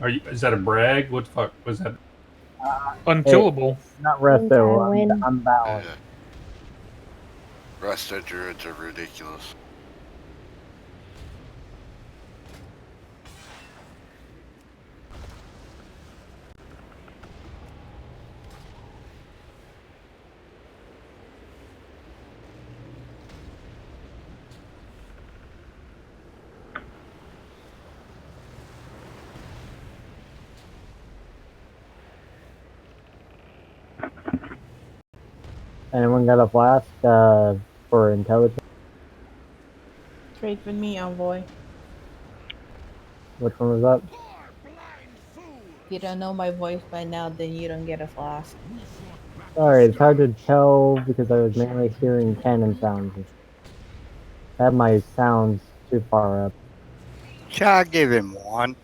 Is that a brag? What the fuck was that? Unkillable. Not resto. I'm Yeah. balanced. Resto druids are ridiculous. Anyone got a flask for intelligence? Trade with me, envoy. Which one was that? If you don't know my voice by now, then you don't get a flask. Sorry, it's hard to tell because I was mainly hearing cannon sounds. I have my sounds too far up. Yeah, I give him one.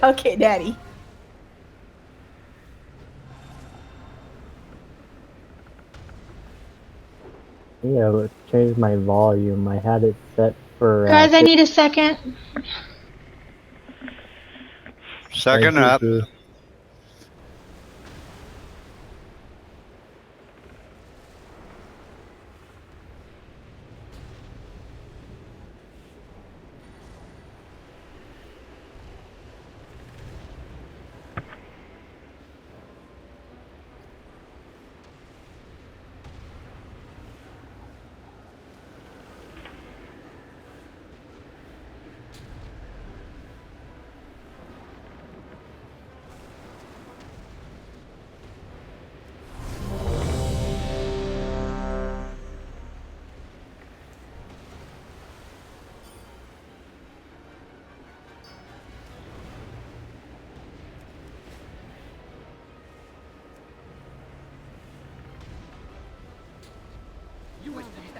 Okay, daddy. Yeah, let's change my volume. I had it set for. Guys, I need a second. Second up.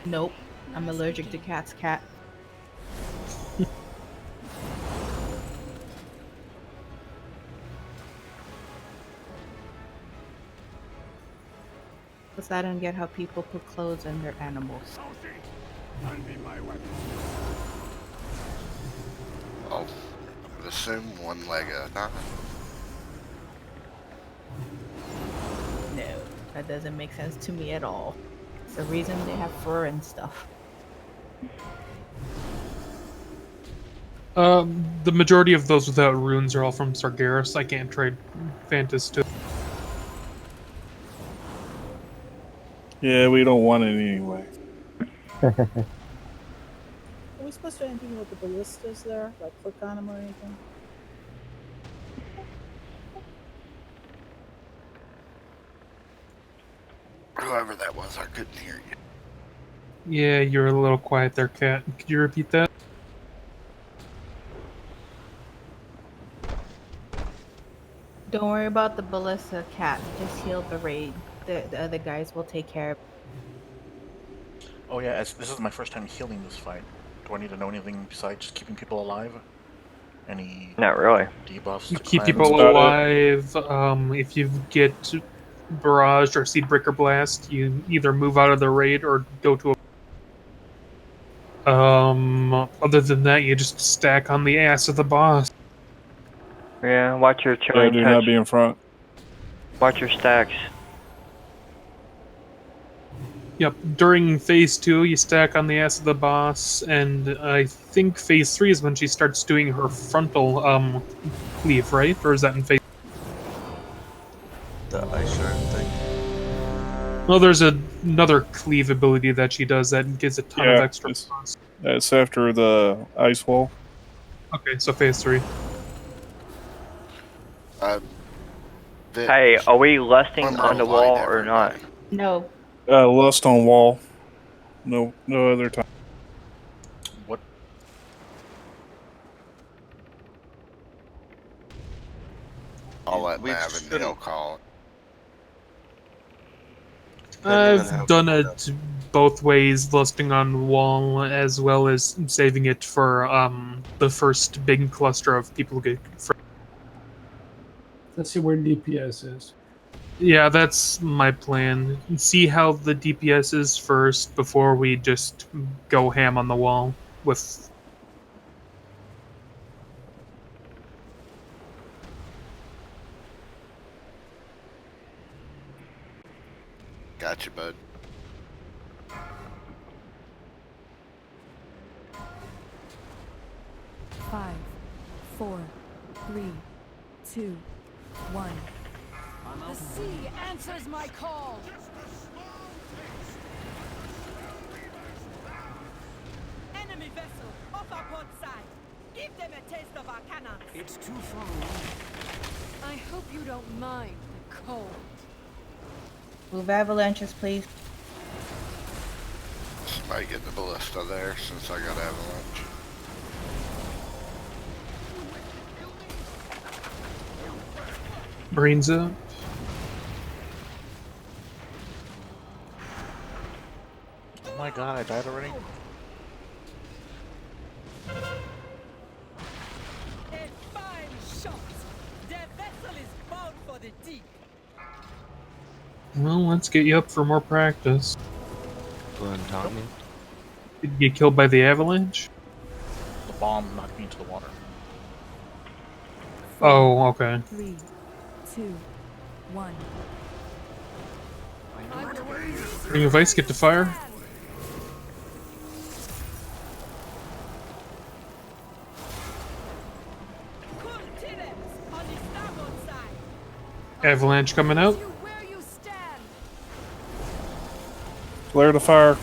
Nope. I'm allergic to cats, cat. Because I don't get how people put clothes on their animals. Oh, I would assume one leg at a time. No, that doesn't make sense to me at all. It's the reason they have fur and stuff. The majority of those without runes are all from Sargeras. I can't trade Fantas to. Yeah, we don't want it anyway. Are we supposed to do anything with the ballistas there? Like click on them or anything? Whoever that was, I couldn't hear you. Yeah, you're a little quiet there, Cat. Could you repeat that? Don't worry about the ballista, cat. Just heal the raid. The other guys will take care of it. Oh yeah, this is my first time healing this fight. Do I need to know anything besides keeping people alive? Any Not really. debuffs? You keep people alive. If you get barraged or Seedbreaker Blast, you either move out of the raid or go to a. Other than that, you just stack on the ass of the boss. Yeah, watch your Yeah, chilling do touch. not be in front. Watch your stacks. Yep, during phase 2, you stack on the ass of the boss, and I think phase 3 is when she starts doing her frontal, cleave, right? Or is that in phase... The ice shard thing. Well, there's another cleave ability that she does that gives a ton of extra cost. It's after the ice wall. Okay, so phase 3. Hey, are we lusting on the wall or not? No. Lust on wall. No other time. What? I'll let Mav and Neil call it. I've done it both ways, lusting on wall as well as saving it for the first big cluster of people who get. Let's see where DPS is. Yeah, that's my plan. See how the DPS is first before we just go ham on the wall with. Gotcha, bud. Five, 4, 3, 2, 1. The sea answers my call. Enemy vessel off our port side. Give them a taste of our cannons. It's too far away. I hope you don't mind the cold. Move avalanches, please. Might get the ballista there since I got avalanche. Marines up. Oh my god, I died already? A fine shot. Their vessel is bound for the deep. Well, let's get you up for more practice. Go ahead and taunt me. Did you get killed by the avalanche? The bomb knocked me into the water. Oh, okay. 3, 2, 1. Ring of Ice, get to fire. Avalanche coming out. Flare the fire.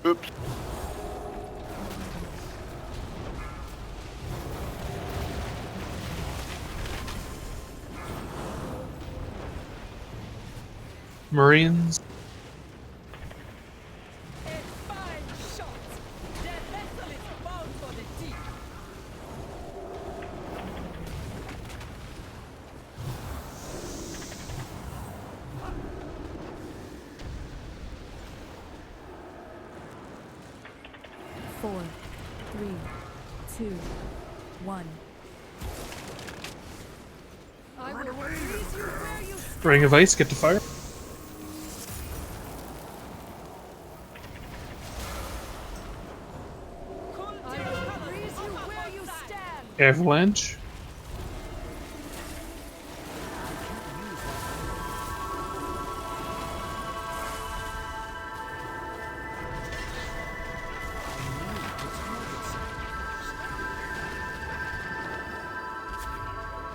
Oops. Marines. A fine shot. Their vessel is bound for the deep. Four, 3, 2, 1. I will freeze you where you Ring of Ice, get to fire. I will freeze you where you stand. Avalanche.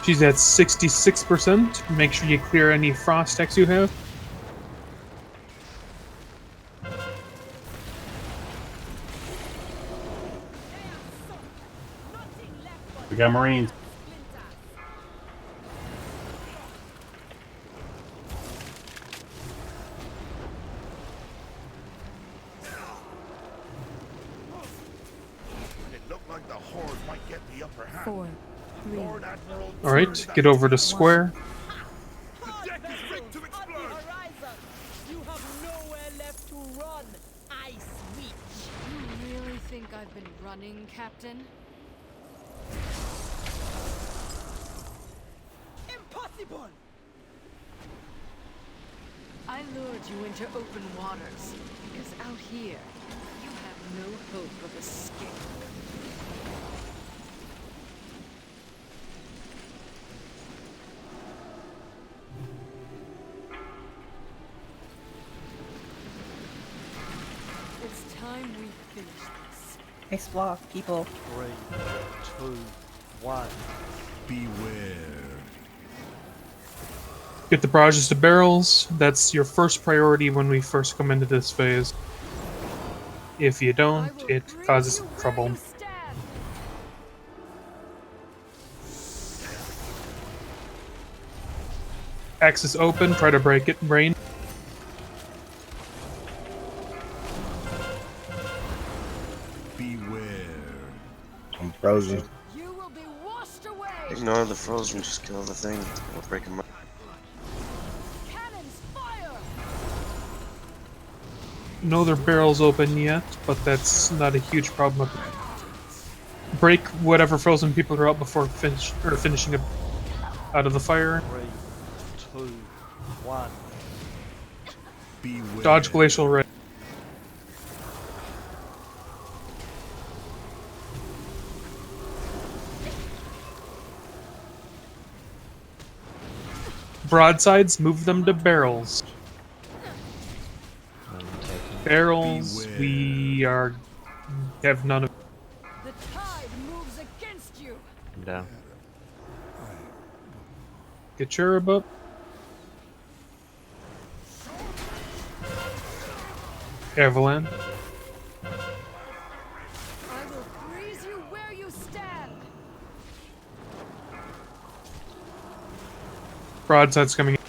She's at 66%. Make sure you clear any frost X you have. We got Marines. It looked like the Horde might get the upper hand. 4, 3. Alright, get over to square. The deck is rigged to explode. Horizon. You have nowhere left to run. Ice Witch. You really think I've been running, Captain? Impossible. I lured you into open waters, because out here, you have no hope of escape. It's time we finish this. Nice block, people. 3, 2, 1. Beware. Get the barrages to barrels. That's your first priority when we first come into this phase. If you don't, it causes trouble. Axis open, try to break it, Brain. Beware. I'm frozen. You will be washed away. Ignore the frozen, just kill the thing. We'll break him up. Cannons fire! No other barrels open yet, but that's not a huge problem. Break whatever frozen people are out before finishing out of the fire. 3, 2, 1. Beware. Dodge glacial ray. Broadsides, move them to barrels. Barrels, we have none of. The tide moves against you. I'm down. Get cherub up. Avalanche. I will freeze you where you stand. Broadsides coming in.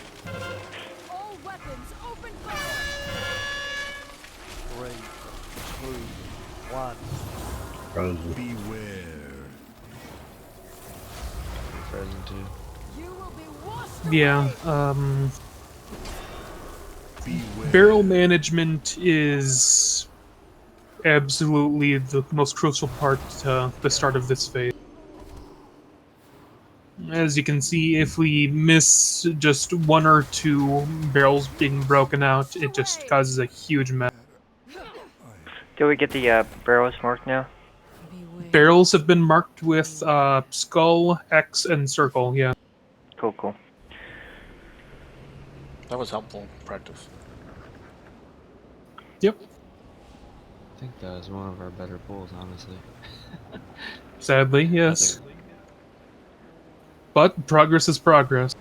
All weapons open fire. 3, 2, 1. Frozen. Beware. Frozen too. You will be washed Yeah, barrel management is absolutely the most crucial part to the start of this phase. As you can see, if we miss just 1 or 2 barrels being broken out, it just causes a huge mess. Do we get the barrels marked now? Barrels have been marked with skull, X, and circle, yeah. Cool, cool. That was helpful practice. Yep. I think that was one of our better pulls, honestly. Sadly, yes. But progress is progress.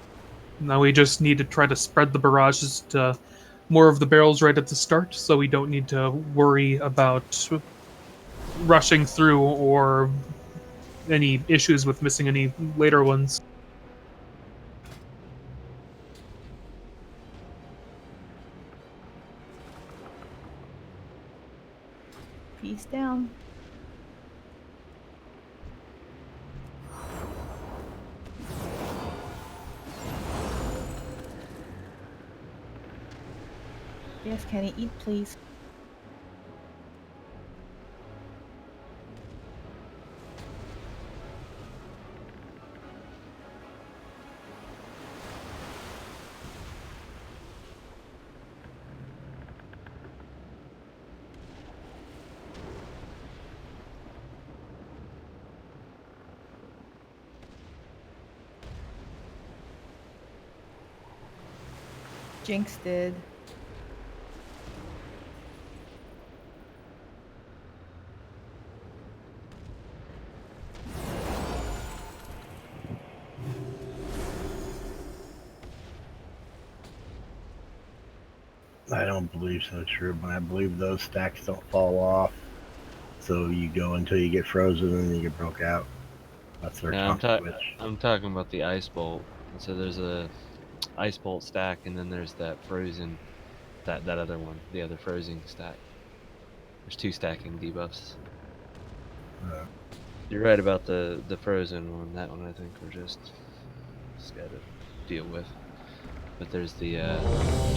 Now we just need to try to spread the barrages to more of the barrels right at the start, so we don't need to worry about rushing through or any issues with missing any later ones. Peace down. Yes, Kenny, eat please. Jinx did. I don't believe so, true, but I believe those stacks don't fall off. So you go until you get frozen and then you get broke out. That's their No, switch. I'm talking about the ice bolt. So there's a ice bolt stack, and then there's that frozen, that other one, the other frozen stack. There's 2 stacking debuffs. You're right about the frozen one. That one I think we're just gotta deal with. But there's the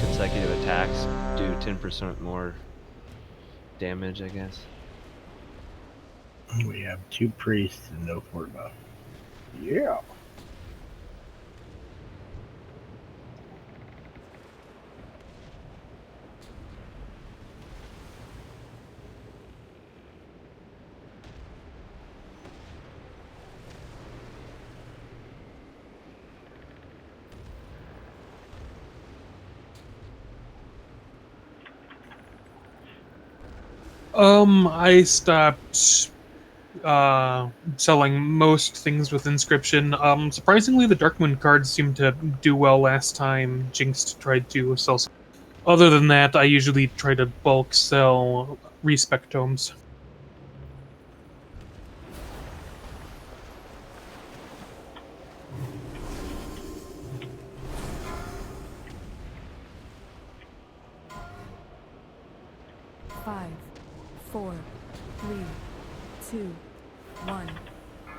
consecutive attacks do 10% more damage, I guess. We have 2 priests and no fort buff. Yeah. I stopped selling most things with inscription. Surprisingly, the Darkmoon cards seemed to do well last time Jinx tried to sell some. Other than that, I usually try to bulk sell respec tomes. Five, 4, 3, 2, 1.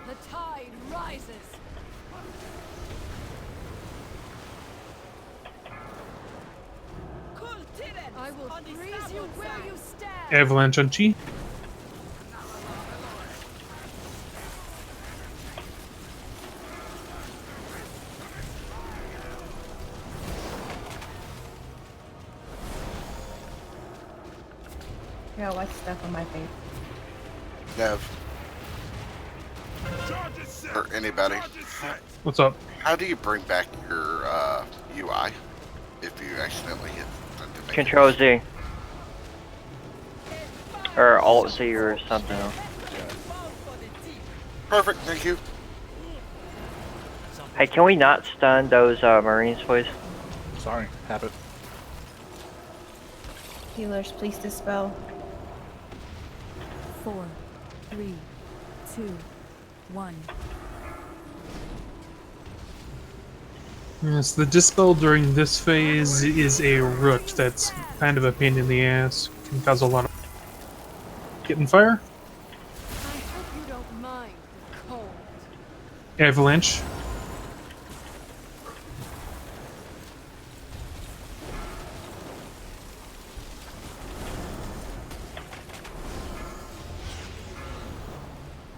The tide rises. I will freeze you where you stand. Avalanche on Chi. Yeah, what's stuff on my face? Nev. Or anybody. What's up? How do you bring back your UI if you accidentally hit the make Control Z. Or Alt Z or something. Perfect, thank you. Hey, can we not stun those Marines, please? Sorry, habit. Healers, please dispel. 4, 3, 2, 1. Yes, the dispel during this phase is a root that's kind of a pain in the ass. Can cause a lot of getting fire. I hope you don't mind the cold. Avalanche.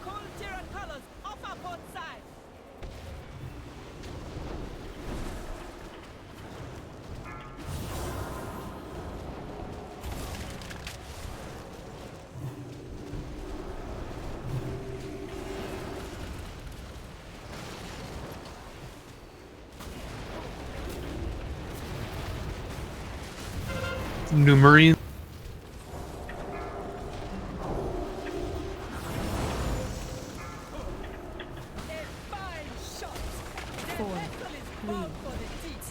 Cold Terran colors off our port side. New Marine. Four, 3,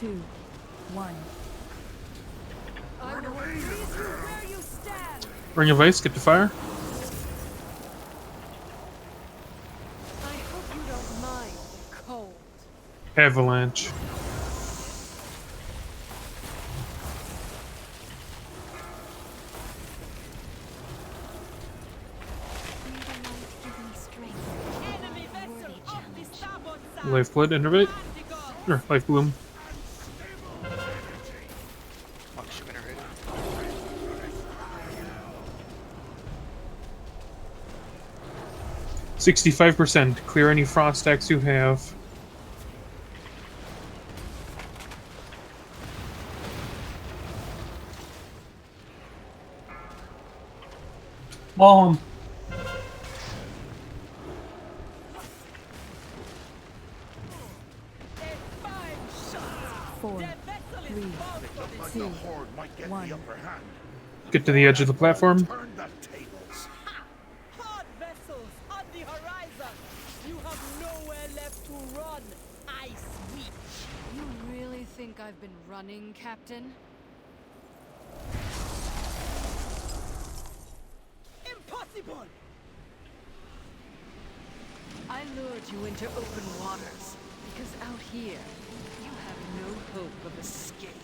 2, 1. I will freeze you where you stand. Ring of Ice, get to fire. I hope you don't mind the cold. Avalanche. Enemy vessel off the starboard side. Lifeblood, innervate. Or Life Bloom. Once you enter it. 65%. Clear any frost stacks you have. Bomb. Four, 3, 2, 1. Get to the edge of the platform. Hard vessels on the horizon. You have nowhere left to run. I sweep. You really think I've been running, Captain? Impossible. I lured you into open waters because out here you have no hope of escape.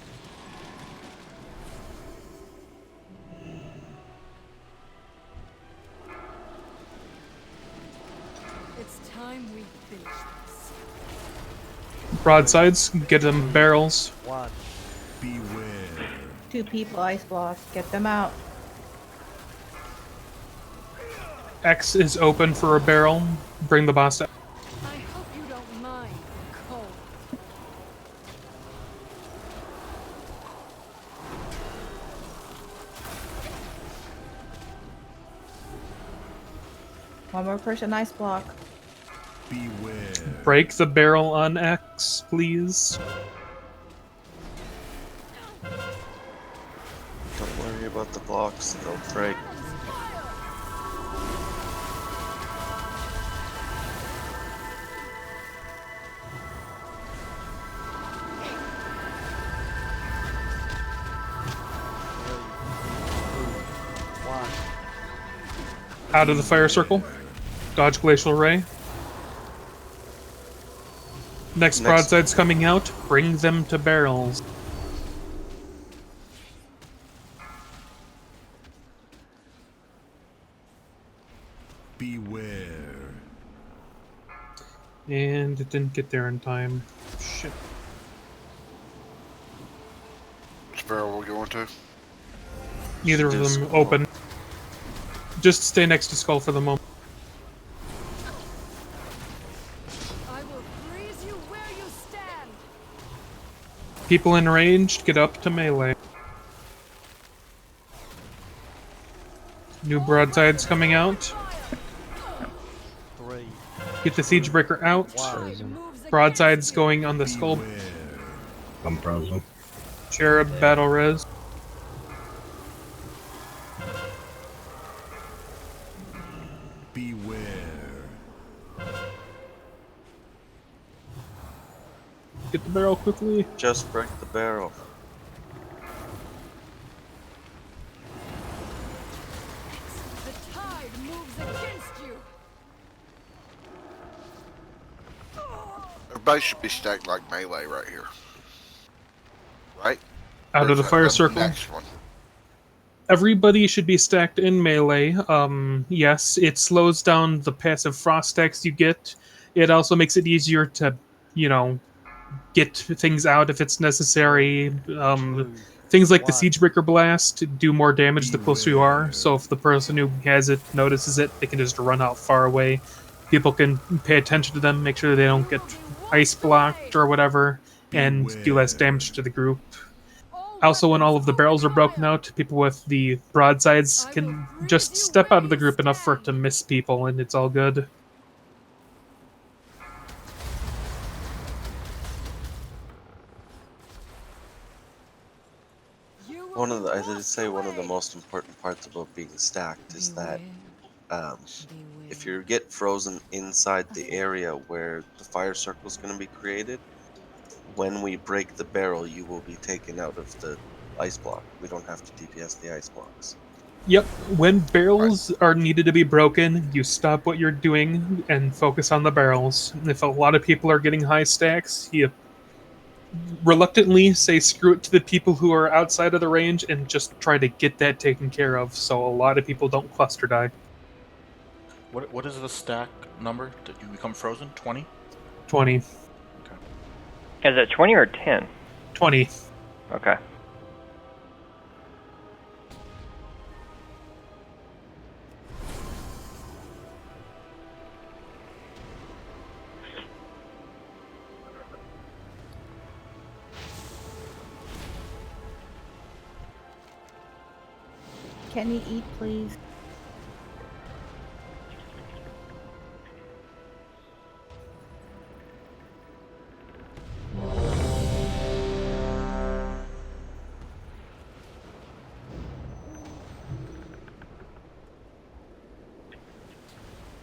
It's time we finish this. Broadsides, get them barrels. Beware. 2 people ice block. Get them out. X is open for a barrel. Bring the boss out. I hope you don't mind the cold. One more person ice block. Beware. Break the barrel on X, please. Don't worry about the blocks, they'll break. Out of the fire circle. Dodge Glacial Ray. Next broadside's coming out. Bring them to barrels. Beware. And it didn't get there in time. Shit. Which barrel are we going to? Neither of them open. Just stay next to Skull for the moment. I will freeze you where you stand. People in range, get up to melee. New broadsides coming out. Get the Siegebreaker out. Broadsides going on the Skull. I'm frozen. Cherub battle res. Beware. Get the barrel quickly. Just break the barrel. The tide moves against you. Everybody should be stacked like melee right here. Right? Out Or of the is that fire the circle. Next one. Everybody should be stacked in melee. Yes, it slows down the passive frost stacks you get. It also makes it easier to, get things out if it's necessary. Things like the Siegebreaker Blast do more damage the closer you are, so if the person who has it notices it, they can just run out far away. People can pay attention to them, make sure they don't get ice blocked or whatever, and do less damage to the group. Also, when all of the barrels are broken out, people with the broadsides can just step out of the group enough for it to miss people, and it's all good. I did say one of the most important parts about being stacked is that if you get frozen inside the area where the fire circle is going to be created, when we break the barrel, you will be taken out of the ice block. We don't have to DPS the ice blocks. Yep, when barrels are needed to be broken, you stop what you're doing and focus on the barrels. If a lot of people are getting high stacks, you reluctantly say screw it to the people who are outside of the range and just try to get that taken care of so a lot of people don't cluster die. What is the stack number that you become frozen? 20? 20. Is it 20 or 10? 20. Okay. Can you eat, please?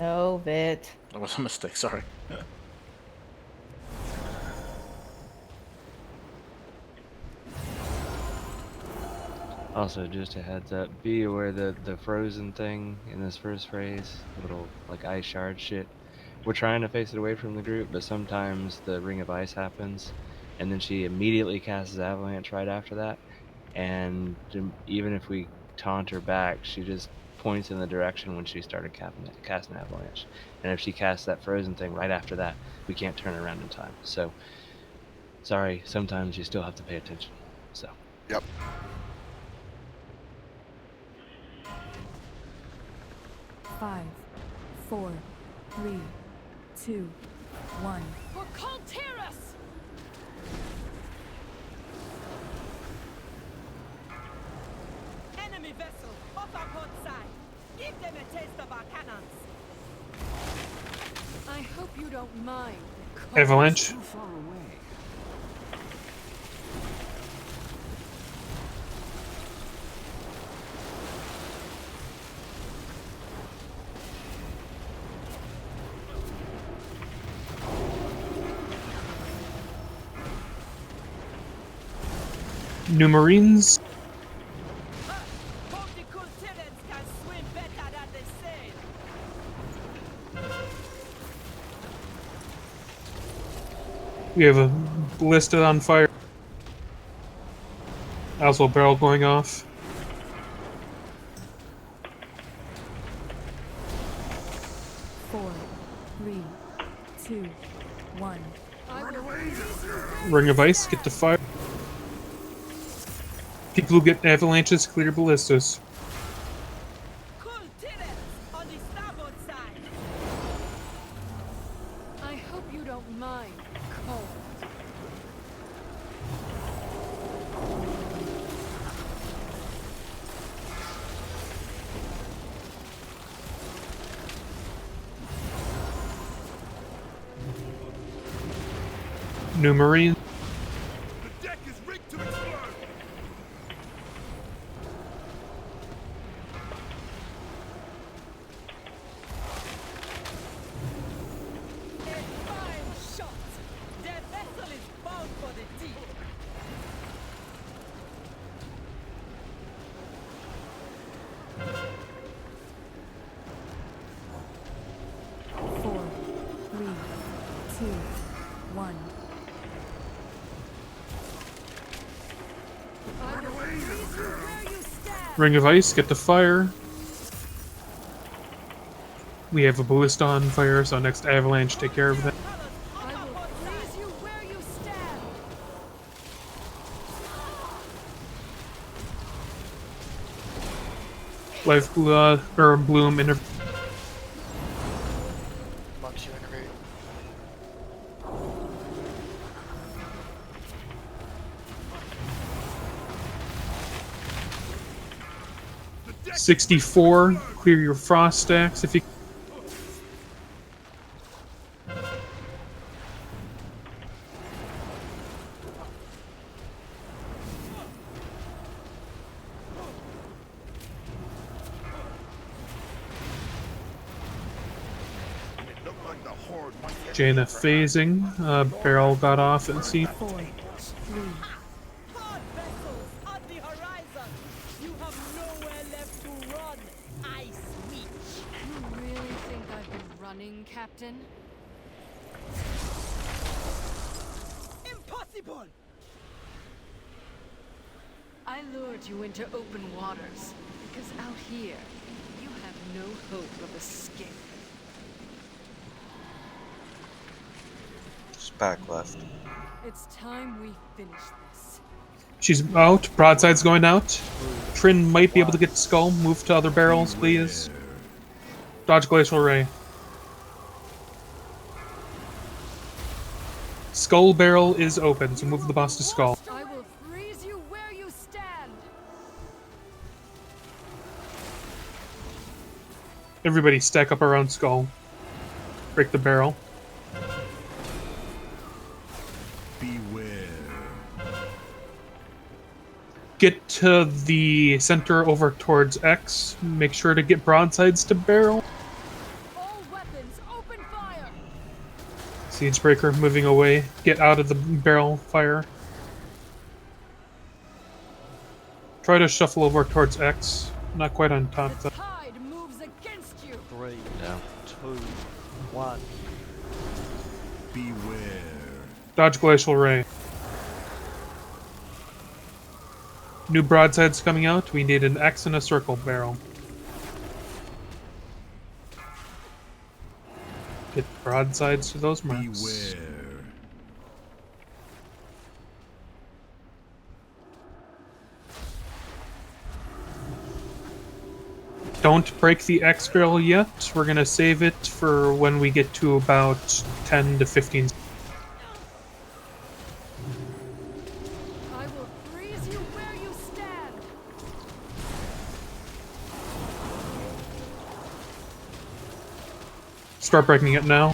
Oh, Vit. That was a mistake, sorry. Also, just a heads up, be aware that the frozen thing in this first phrase, little like ice shard shit, we're trying to face it away from the group, but sometimes the ring of ice happens, and then she immediately casts avalanche right after that, and even if we taunt her back, she just points in the direction when she started casting avalanche, and if she casts that frozen thing right after that, we can't turn around in time. So, sorry, sometimes you still have to pay attention. So. Yep. Five, 4, 3, 2, 1. For Colteris! Enemy vessel, off our port side. Give them a taste of our cannons. I hope you don't mind. Avalanche. New Marines. Hope the Colterans can swim better than they sail. We have a ballista on fire. Also a barrel going off. Four, 3, 2, 1. Ring of ice, get to fire. People who get avalanches, clear ballistas. Colterans on the starboard side. I hope you don't mind. Cold. New Marine. The deck Ring of ice, get to fire. We have a ballista on fire, so next avalanche, take care of that. I will freeze you where you stand. Life or bloom interview. Monks, you integrate. 64, clear your frost stacks if you. Jaina phasing, barrel got off at sea. 4, 3. Hard vessels on the horizon. You have nowhere left to run. Ice Witch. You really think I've been running, Captain? Impossible. I lured you into open waters because out here you have no hope of escape. Back left. It's time we finish this. She's out. Broadside's going out. Trin might be able to get the skull. Move to other barrels, please. Dodge Glacial Ray. Skull barrel is open, so move the boss to skull. I will freeze you where you stand. Everybody stack up around skull. Break the barrel. Get to the center over towards X. Make sure to get broadsides to barrel. All weapons, open fire. Siegebreaker moving away. Get out of the barrel fire. Try to shuffle over towards X. Not quite on top though. Tide moves against you. 3, Yeah. 2, 1. Beware. Dodge Glacial Ray. New broadsides coming out. We need an X and a circle barrel. Get broadsides to those marks. Beware. Don't break the X barrel yet. We're gonna save it for when we get to about 10 to 15. I will freeze you where you stand. Start breaking it now.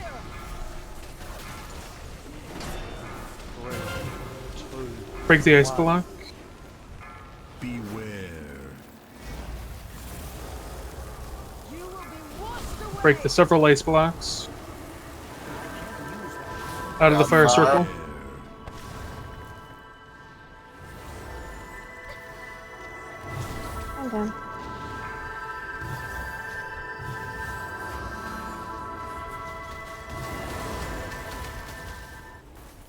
3, 2, Break the ice block. Beware. You will be washed away. Break the several ice blocks. Out of the fire circle. Okay.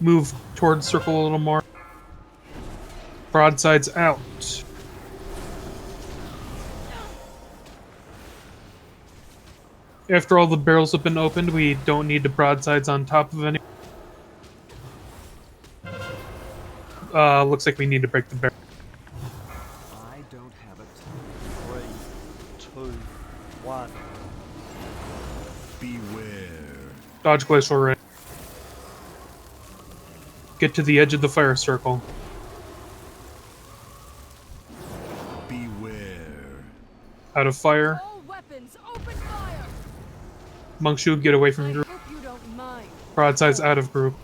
Move towards circle a little more. Broadsides out. After all the barrels have been opened, we don't need the broadsides on top of any. Looks like we need to break the barrel. I don't have it. 3, 2, 1. Beware. Dodge Glacial Ray. Get to the edge of the fire circle. Beware. Out of fire. All weapons, open fire. Monkshoe, get away I from group. hope you don't mind. Broadsides out of group.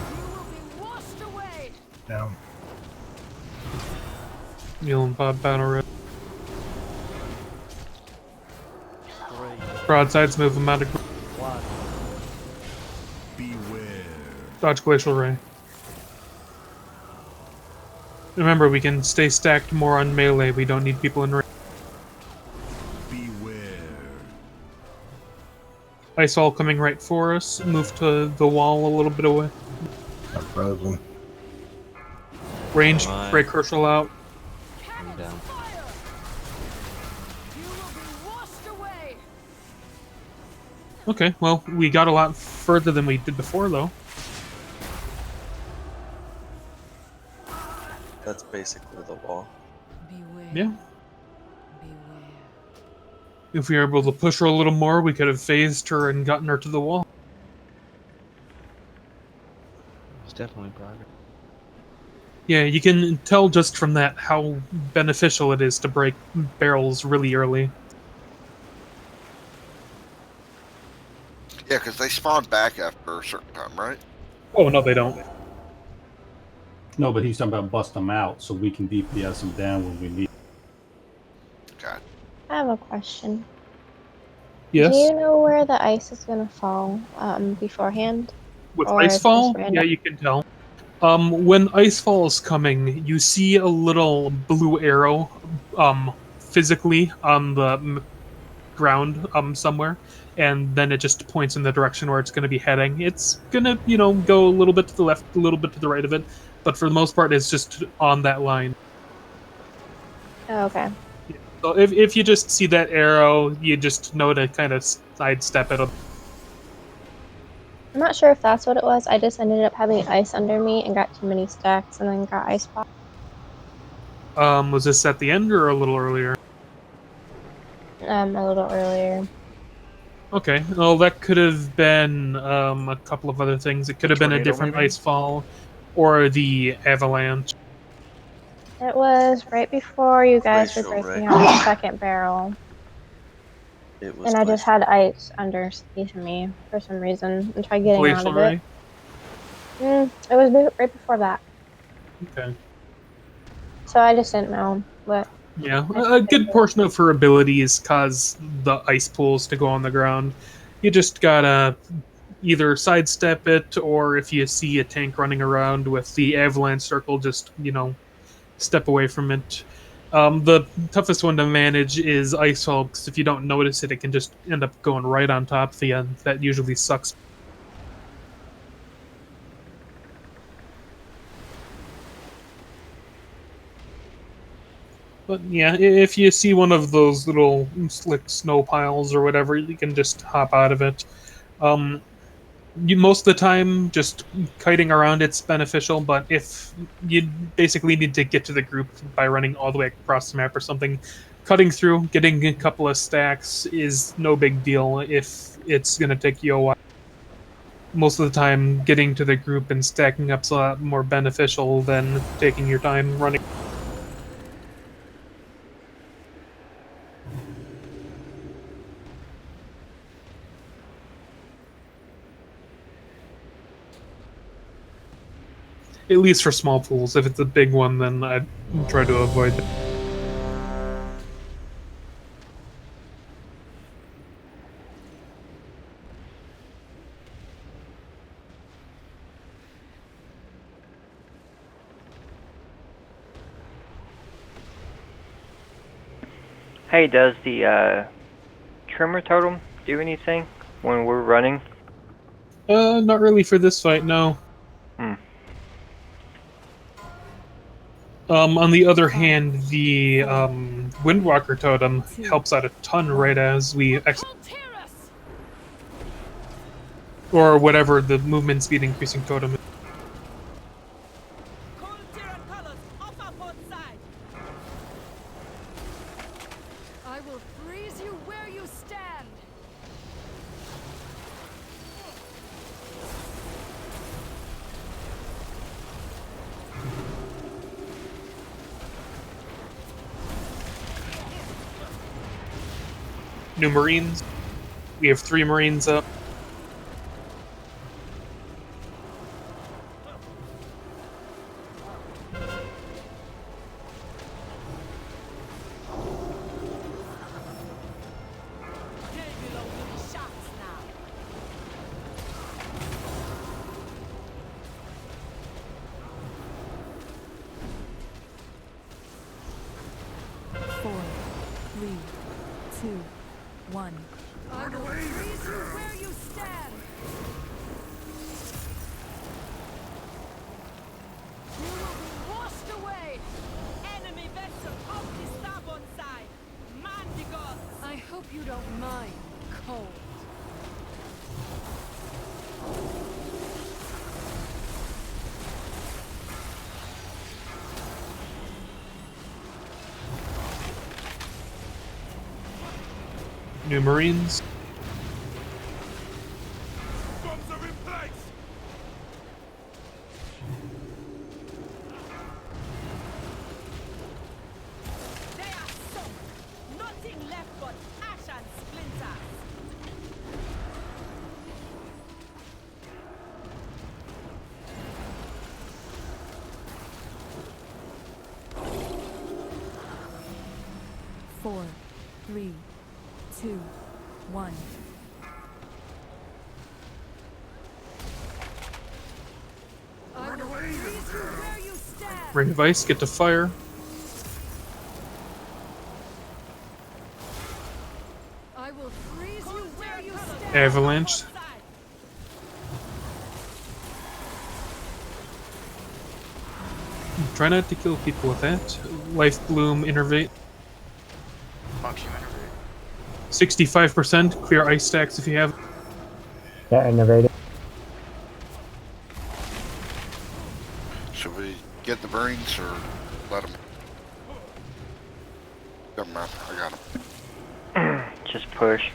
You will be washed away. Down. Neil and Bob battle red. 3, Broadsides move them out of group. 1. Beware. Dodge Glacial Ray. Remember, we can stay stacked more on melee. We don't need people in range. Beware. Ice wall coming right for us. Move to the wall a little bit away. I'm frozen. Ranged, Am I? break crucial out. I'm down. Okay, well, we got a lot further than we did before, though. That's basically the wall. Yeah. If we were able to push her a little more, we could have phased her and gotten her to the wall. It's definitely progress. Yeah, you can tell just from that how beneficial it is to break barrels really early. Yeah, because they spawn back after a certain time, right? Oh, no, they don't. No, but he's talking about bust them out so we can DPS them down when we need. God. I have a question. Yes? Do you know where the ice is going to fall beforehand? With Or is it just Icefall? Yeah, random? you can tell. When Icefall is coming, you see a little blue arrow physically on the ground somewhere, and then it just points in the direction where it's going to be heading. It's going to, go a little bit to the left, a little bit to the right of it, but for the most part, it's just on that line. Oh, okay. So if you just see that arrow, you just know to kind of sidestep it. I'm not sure if that's what it was. I just ended up having ice under me and got too many stacks and then got ice block. Was this at the end or a little earlier? A little earlier. Okay, well, that could have been a couple of other things. It could have been a Tornado, different maybe? Icefall or the avalanche. It was right before you guys were Glacial breaking ray. out the second barrel. It was And I just glacial. had ice underneath me for some reason and tried getting out Glacial of ray? it. It was right before that. Okay. So I just didn't know what. Yeah, a good portion of her abilities cause the ice pools to go on the ground. You just gotta either sidestep it, or if you see a tank running around with the avalanche circle, just, step away from it. The toughest one to manage is Icefall, because if you don't notice it, it can just end up going right on top of you, and that usually sucks. But yeah, if you see one of those little slick snow piles or whatever, you can just hop out of it. Most of the time, just kiting around it's beneficial, but if you basically need to get to the group by running all the way across the map or something, cutting through, getting a couple of stacks is no big deal if it's going to take you a while. Most of the time, getting to the group and stacking up's a lot more beneficial than taking your time running. At least for small pools. If it's a big one, then I'd try to avoid it. Hey, does the trimmer totem do anything when we're running? Not really for this fight, no. On the other hand, the Windwalker totem helps out a ton right as we exit. Or whatever the movement speed increasing totem is. I will freeze you where you stand. New Marines. We have 3 Marines up. 4, 3, 2, 1. I will freeze you where you stand. You will be washed away. Enemy vessel off the starboard side. Man the gods. I hope you don't mind cold. New Marines. Bombs are in place! They are sunk. Nothing left but ash and splinters. Four, 3, 2, 1. I will freeze you where you stand. Ring of Ice, get to fire. I will freeze you where you stand. Avalanche. Try not to kill people with that. Life Bloom, Innervate. Fuck you, Innervate. 65%. Clear ice stacks if you have. Yeah, innovative. Should we get the Marines or let them? Doesn't matter. I got them. Just push.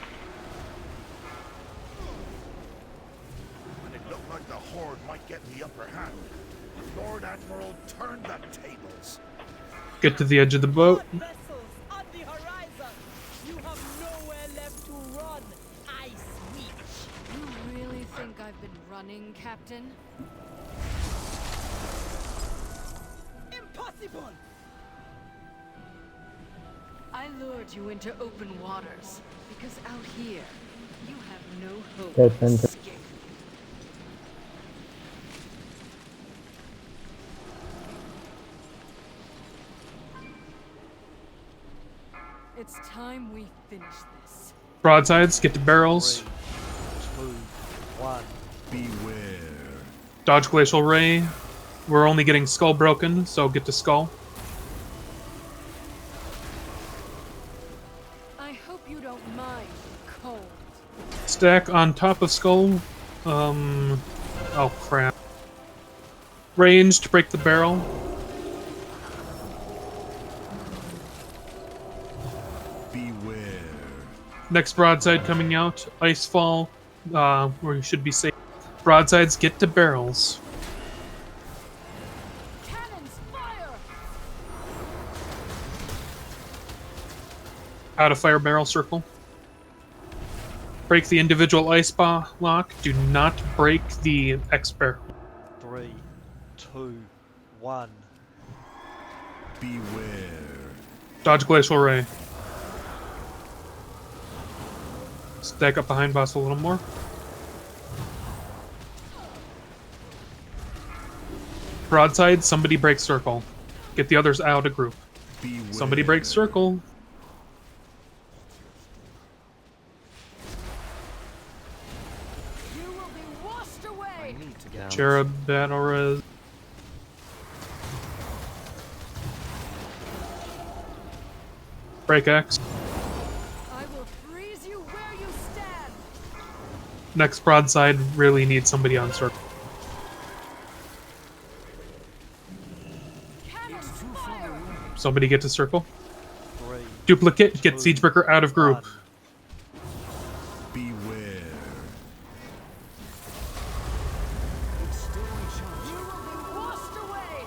When it looked like the Horde might get the upper hand, Lord Admiral turned the tables. Get to the edge of the boat. Vessels on the horizon. You have nowhere left to run. Ice Witch. You really think I've been running, Captain? Impossible. I lured you into open waters because out here you have no hope Yes, of and- escape. It's time we finish this. Broadsides, get to barrels. 3, 2, 1. Beware. Dodge Glacial Ray. We're only getting Skull broken, so get to Skull. I hope you don't mind cold. Stack on top of Skull. Oh crap. Ranged, break the barrel. Beware. Next broadside coming out. Icefall, where you should be safe. Broadsides, get to barrels. Cannons fire! Out of fire barrel circle. Break the individual ice lock. Do not break the X barrel. 3, 2, 1. Beware. Dodge Glacial Ray. Stack up behind boss a little more. Broadside, somebody break circle. Get the others out of group. Beware. Somebody break circle. You will be washed away. Cherub battle res. Break X. I will freeze you where you stand. Next broadside really needs somebody on circle. Cannons fire! Somebody get to circle. 3, Duplicate, get Siegebreaker out of group. 1. Beware. You will be washed away.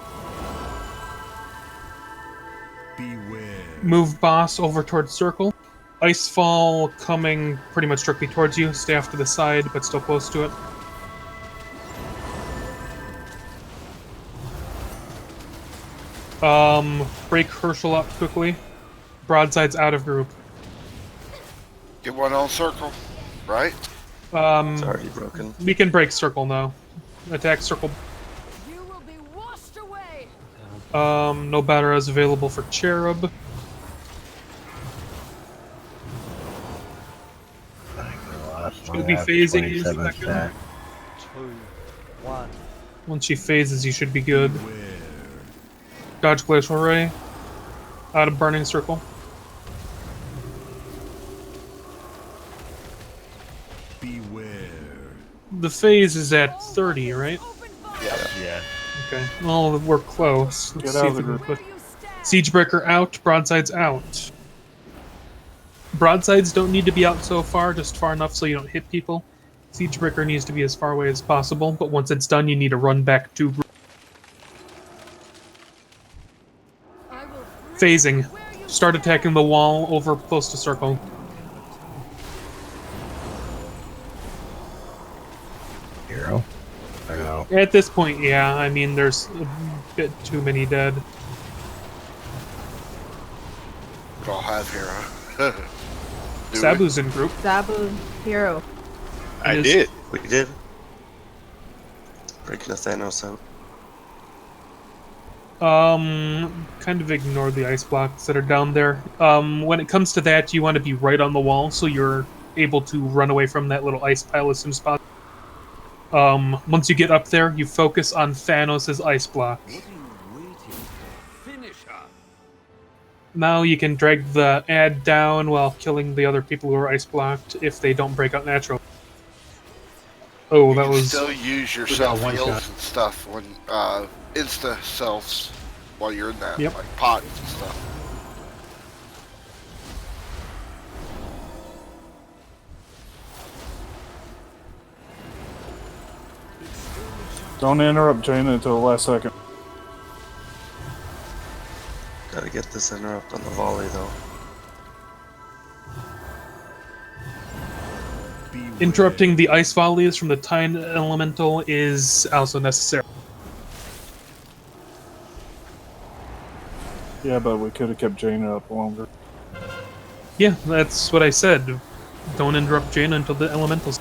Beware. Move boss over towards circle. Icefall coming pretty much strictly towards you. Stay off to the side, but still close to it. Break Herschel up quickly. Broadside's out of group. Get one on circle, right? It's already broken. We can break circle now. Attack circle. You will be washed away. No batter is available for Cherub. She'll be I have phasing in a 27 second. stack. 2, 1. Once she phases, you should be good. Dodge Glacial Ray. Out of Burning Circle. Beware. The phase is at 30, right? Yeah. Okay. Well, we're close. Let's Get see out if of we the can put Siegebreaker out, broadsides out. Broadsides don't need to be out so far, just far enough so you don't hit people. Siegebreaker needs to be as far away as possible, but once it's done, you need to run back to phasing. Start attacking the wall over close to circle. Hero? I know. At this point, yeah. I mean, there's a bit too many dead. We all have hero. Do Sabu's in group. Sabu, hero. I did. We did. Breaking the Thanos out. Kind of ignore the ice blocks that are down there. When it comes to that, you want to be right on the wall so you're able to run away from that little ice pile as soon as possible. Once you get up there, you focus on Thanos' ice block. Now you can drag the ad down while killing the other people who are ice blocked if they don't break out natural. Oh, that was. Still use your self heals and stuff when insta selves while you're in that like pots and stuff. Don't interrupt Jaina until the last second. Gotta get this interrupt on the volley though. Interrupting the ice volleys from the Time Elemental is also necessary. Yeah, but we could have kept Jaina up longer. Yeah, that's what I said. Don't interrupt Jaina until the elementals.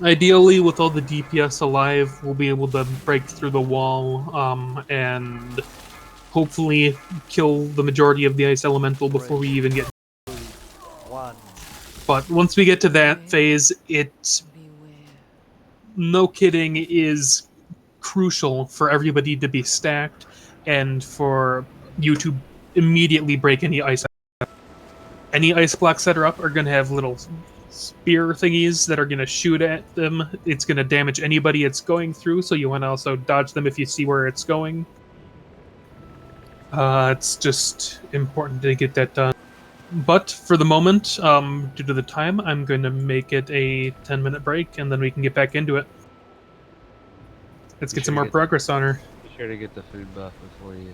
Ideally, with all the DPS alive, we'll be able to break through the wall and hopefully kill the majority of the ice elemental before we even get. But once we get to that phase, it, no kidding, is crucial for everybody to be stacked and for you to immediately break any ice. Any ice blocks that are up are going to have little spear thingies that are going to shoot at them. It's going to damage anybody it's going through, so you want to also dodge them if you see where it's going. It's just important to get that done. But for the moment, due to the time, I'm going to make it a 10-minute break, and then we can get back into it. Let's get some more progress on her. Be sure to get the food buff before you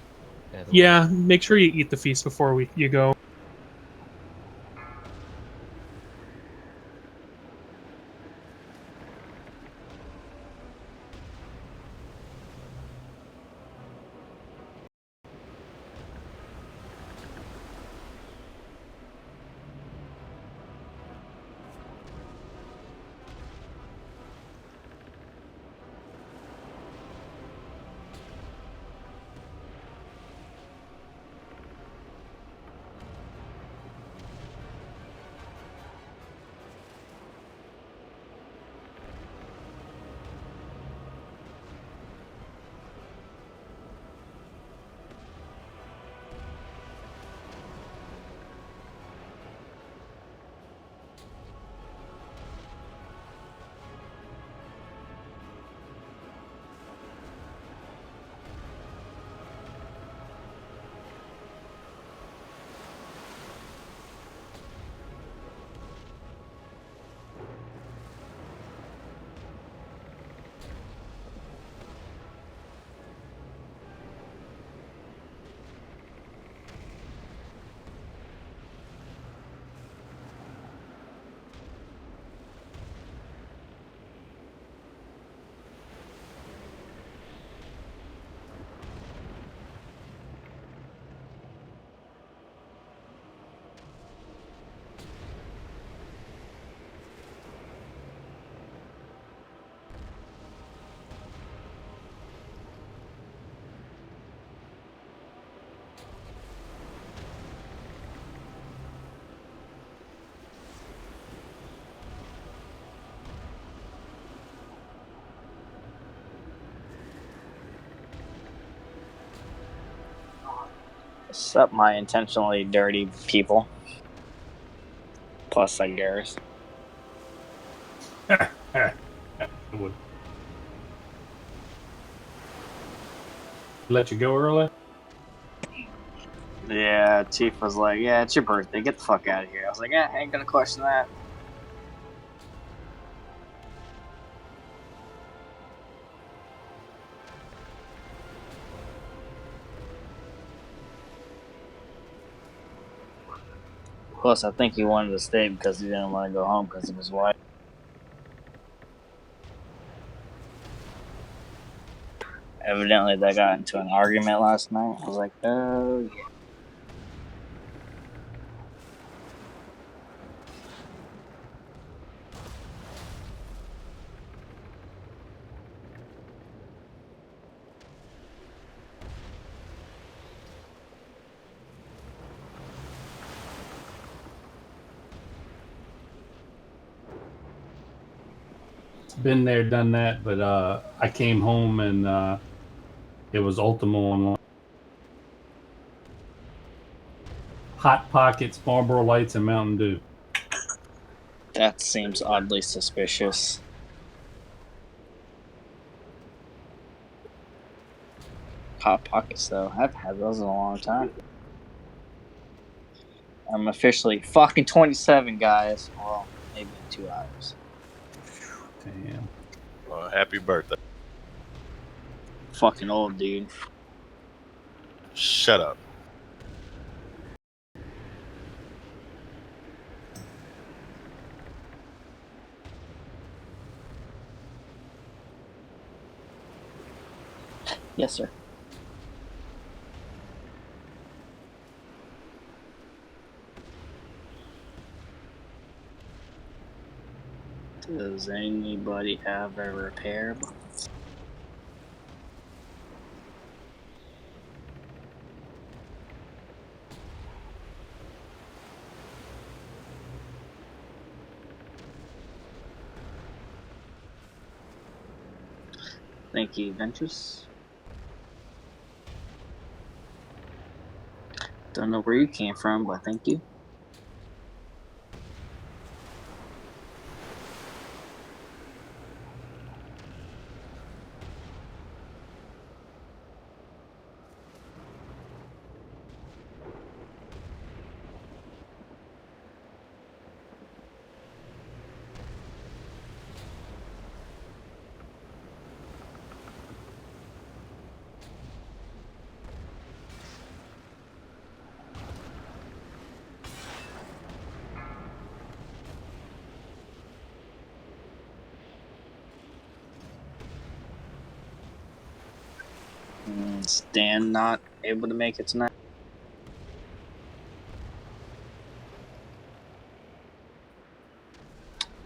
head away. Yeah, make sure you eat the feast before you go. Except my intentionally dirty people. Plus, Garrus. Let you go early? Yeah, Chief was like, yeah, it's your birthday. Get the fuck out of here. I was like, yeah, I ain't gonna question that. Plus, I think he wanted to stay because he didn't want to go home because of his wife. Evidently, they got into an argument last night. I was like, oh, yeah. Been there, done that, but I came home and it was Ultimo online. Hot Pockets, Marlboro Lights, and Mountain Dew. That seems oddly suspicious. Hot Pockets, though. I've had those in a long time. I'm officially fucking 27, guys. Well, maybe in 2 hours. Damn. Well, happy birthday. Fucking old, dude. Shut up. Yes, sir. Does anybody have a repair box? Thank you, Ventress. Don't know where you came from, but thank you. Stan not able to make it tonight.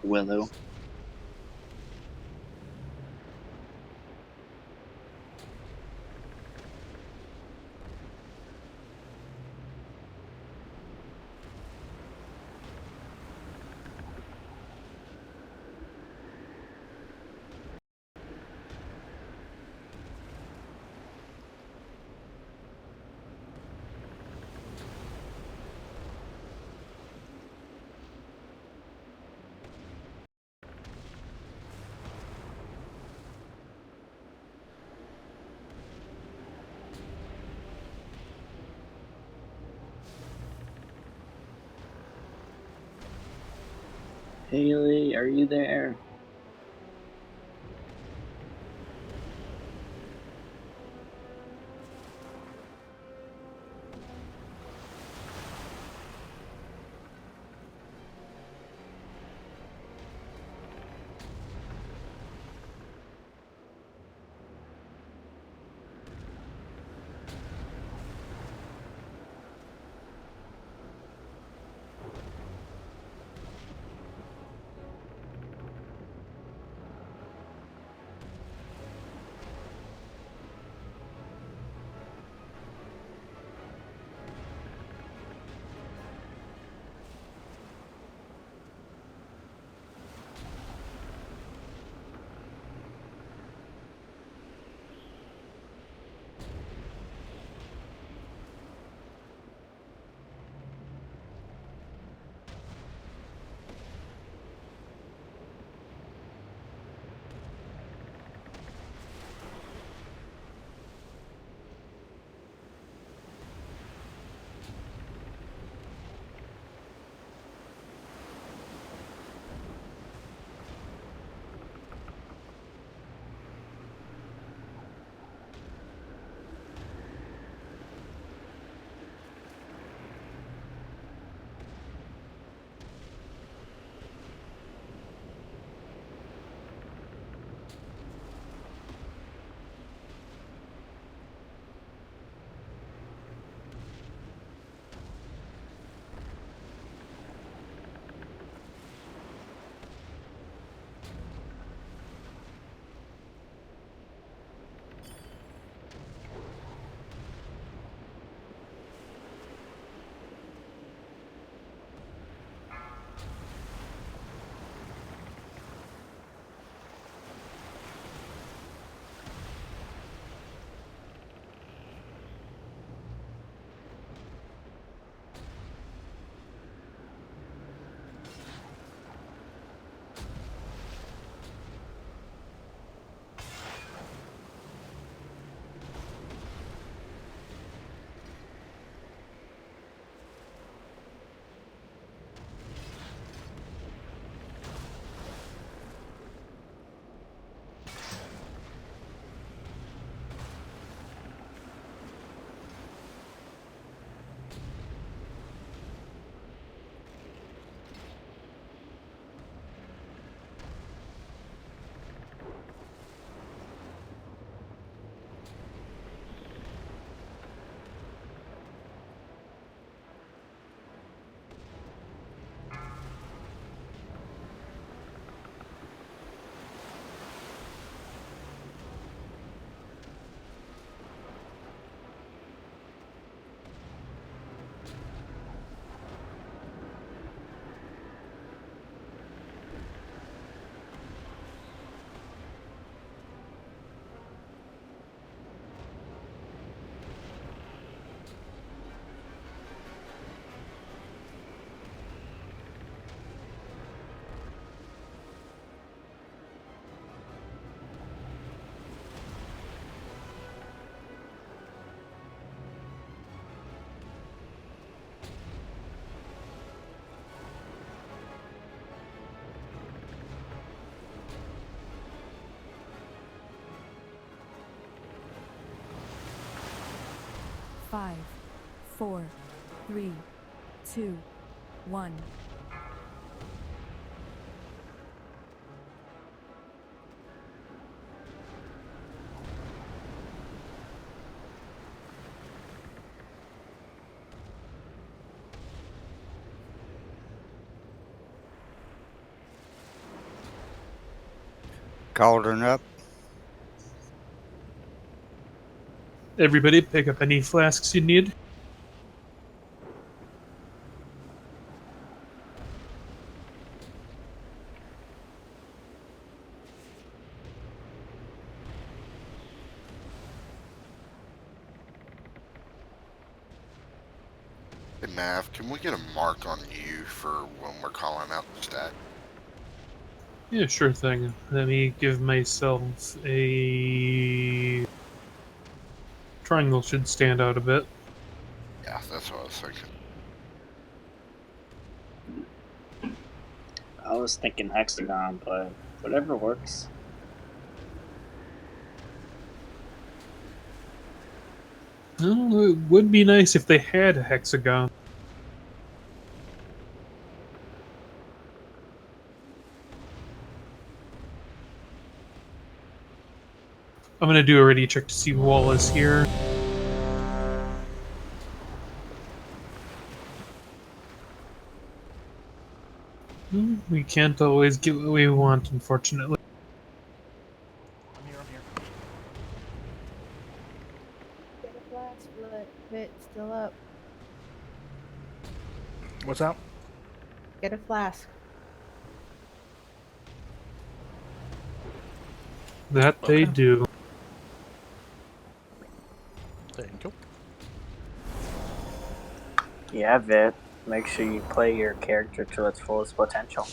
Willow. Haley, are you there? 5, 4, 3, 2, 1. Cauldron up. Everybody pick up any flasks you need. Hey Mav, can we get a mark on you for when we're calling out the stack? Yeah, sure thing. Let me give myself a... Triangle should stand out a bit. Yeah, that's what I was thinking. I was thinking hexagon, but whatever works. Oh, it would be nice if they had a hexagon. I'm gonna do a ready check to see who all is here. We can't always get what we want, unfortunately. I'm here. Get a flask, Vit, still up. What's that? Get a flask. That they do. Thank you. Yeah, Vit. Make sure you play your character to its fullest potential.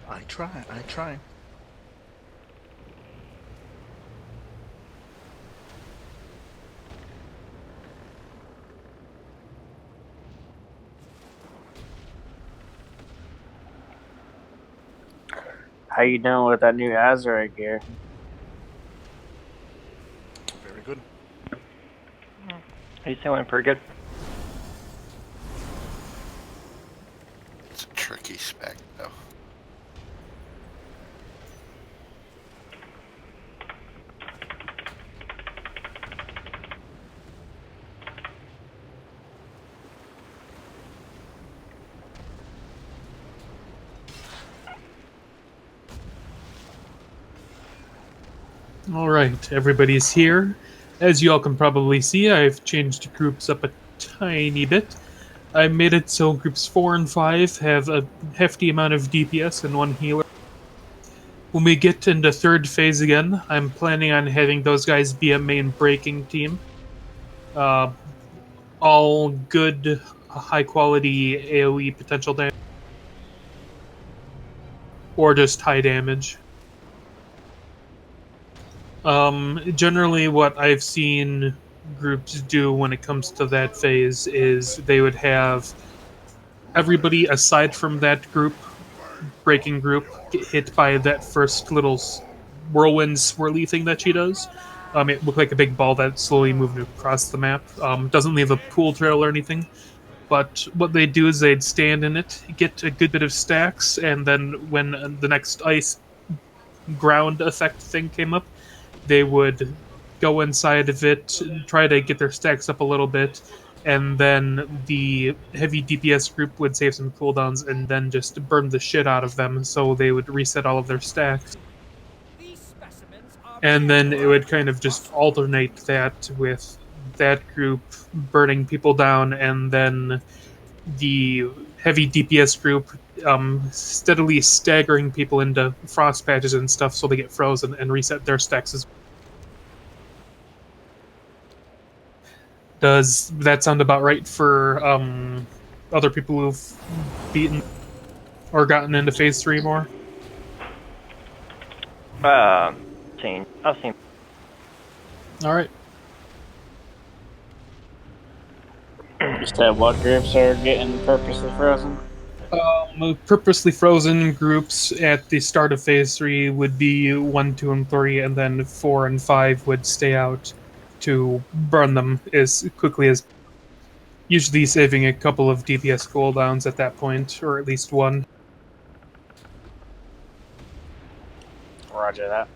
I try. How you doing with that new Azure gear? Very good. He's doing pretty good. It's a tricky spec, though. Alright, everybody's here. As you all can probably see, I've changed groups up a tiny bit. I made it so groups 4 and 5 have a hefty amount of DPS and 1 healer. When we get into third phase again, I'm planning on having those guys be a main breaking team. All good, high quality AoE potential damage. Or just high damage. Generally what I've seen groups do when it comes to that phase is they would have everybody aside from that group, breaking group, get hit by that first little whirlwind swirly thing that she does. It looked like a big ball that slowly moved across the map. Doesn't leave a pool trail or anything. But what they'd do is they'd stand in it, get a good bit of stacks, and then when the next ice ground effect thing came up, they would go inside of it, try to get their stacks up a little bit, and then the heavy DPS group would save some cooldowns and then just burn the shit out of them, so they would reset all of their stacks. And then it would kind of just alternate that with that group burning people down, and then the heavy DPS group steadily staggering people into frost patches and stuff so they get frozen and reset their stacks as well. Does that sound about right for other people who've beaten or gotten into phase 3 more? I've seen. Alright. You said what groups are getting purposely frozen? Purposely frozen groups at the start of phase 3 would be 1, 2, and 3, and then 4 and 5 would stay out to burn them as quickly as, usually saving a couple of DPS cooldowns at that point, or at least one. Roger that.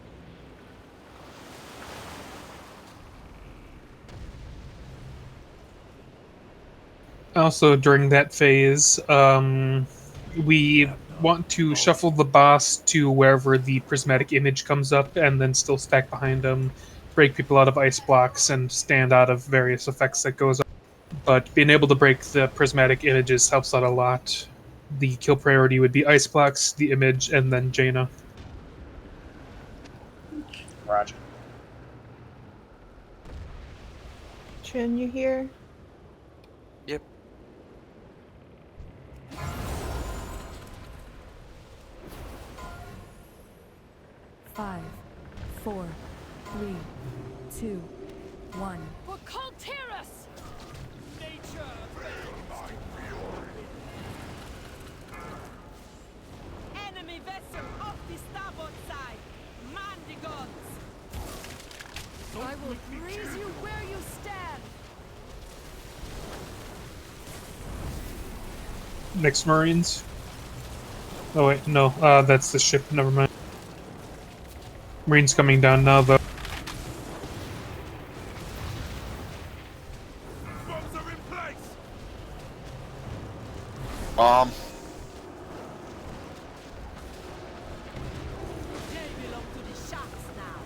Also, during that phase, we want to shuffle the boss to wherever the prismatic image comes up, and then still stack behind them, break people out of ice blocks, and stand out of various effects that goes on. But being able to break the prismatic images helps out a lot. The kill priority would be ice blocks, the image, and then Jaina. Roger. Chin, you here? Yep. Five, 4, 3, 2, 1. For Colterus! Nature Enemy vessel off the starboard side. Man the guns. I will freeze you where you stand. Next Marines. Oh wait, no, that's the ship, never mind. Marines coming down now, though. Bombs are in place. They belong to the sharks now.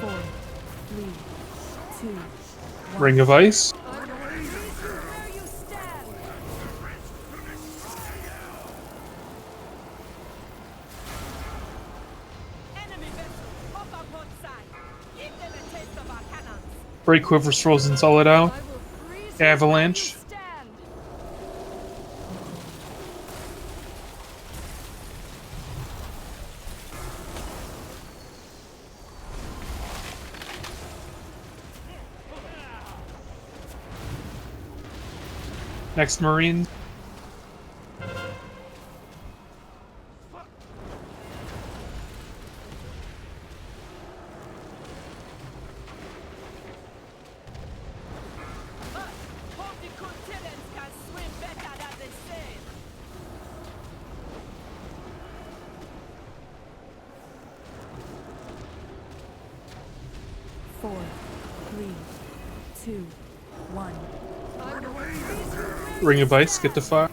Four, 3, 2, 1. Ring of Ice. Enemy vessel off our port side. Give them a taste of our cannons. Break Quiver's Frozen Solid out. Avalanche. Next Marine. Hope the Cotillions can swim better than they say. Four, 3, 2, 1. I will freeze you where Ring of Ice, get to fire.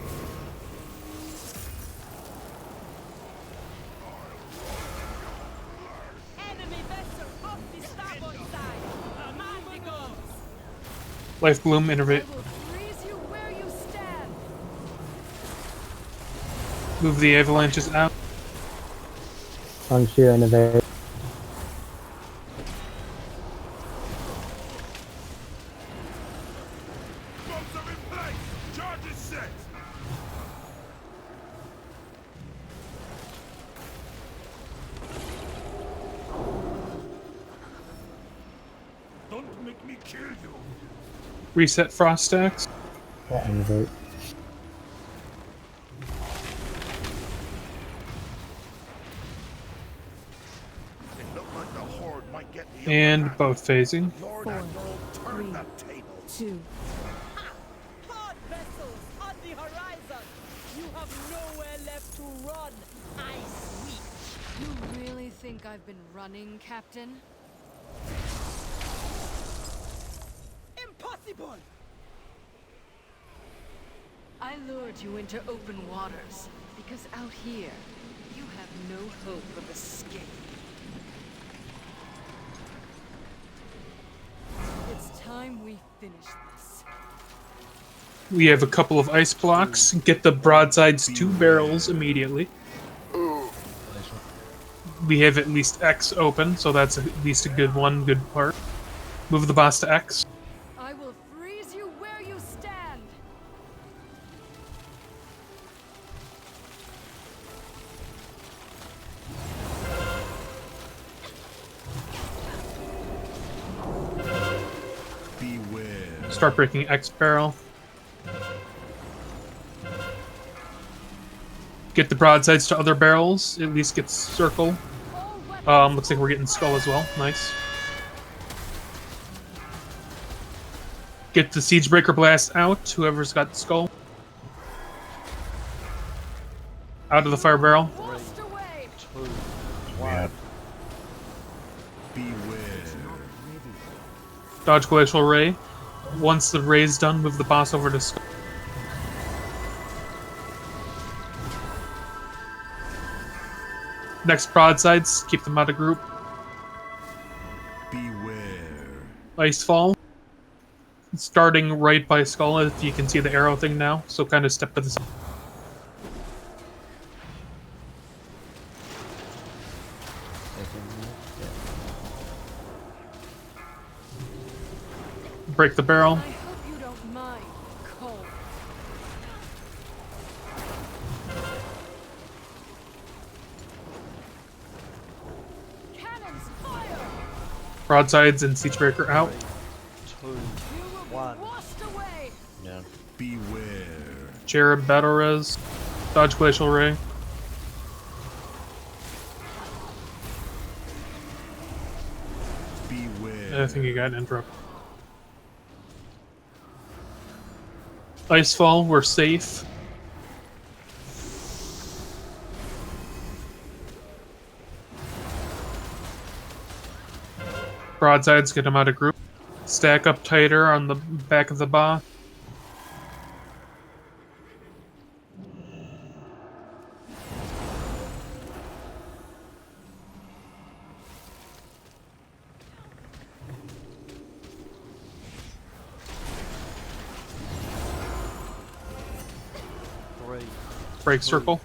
Enemy vessel off the starboard side. Man the guns. Life Bloom, Innervate. freeze you where you stand. Move the avalanches out. Punch you, innovate. Bombs are in place. Charges set. Don't make me kill you. Reset Frost stacks. Yeah, innovate. It looked like the horde might get the And both phasing. Lord Four, Admiral, turn 3, that table. 2. Hard vessels on the horizon. You have nowhere left to run. Ice weak. You really think I've been running, Captain? Impossible. I lured you into open waters because out here you have no hope of escape. It's time we finish this. We have a couple of ice blocks. Get the broadsides 2 barrels immediately. We have at least X open, so that's at least a good part. Move the boss to X. I will freeze you where you stand. Start breaking X barrel. Get the broadsides to other barrels. At least get circle. Looks like we're getting skull as well. Nice. Get the Siegebreaker blast out. Whoever's got skull. Out of the fire barrel. 3, 2, 1. Dodge Glacial Ray. Once the ray's done, move the boss over to skull. Next broadsides, keep them out of group. Beware. Icefall. Starting right by skull, if you can see the arrow thing now, so kind of step to the side. Break the barrel. I hope you don't mind, Cole. Cannons fire! Broadsides and Siegebreaker out. 2, 1. No. Beware. Cherub Battle Res. Dodge Glacial Ray. Beware. I think you got an interrupt. Icefall, we're safe. Broadsides, get them out of group. Stack up tighter on the back of the boss. Break circle.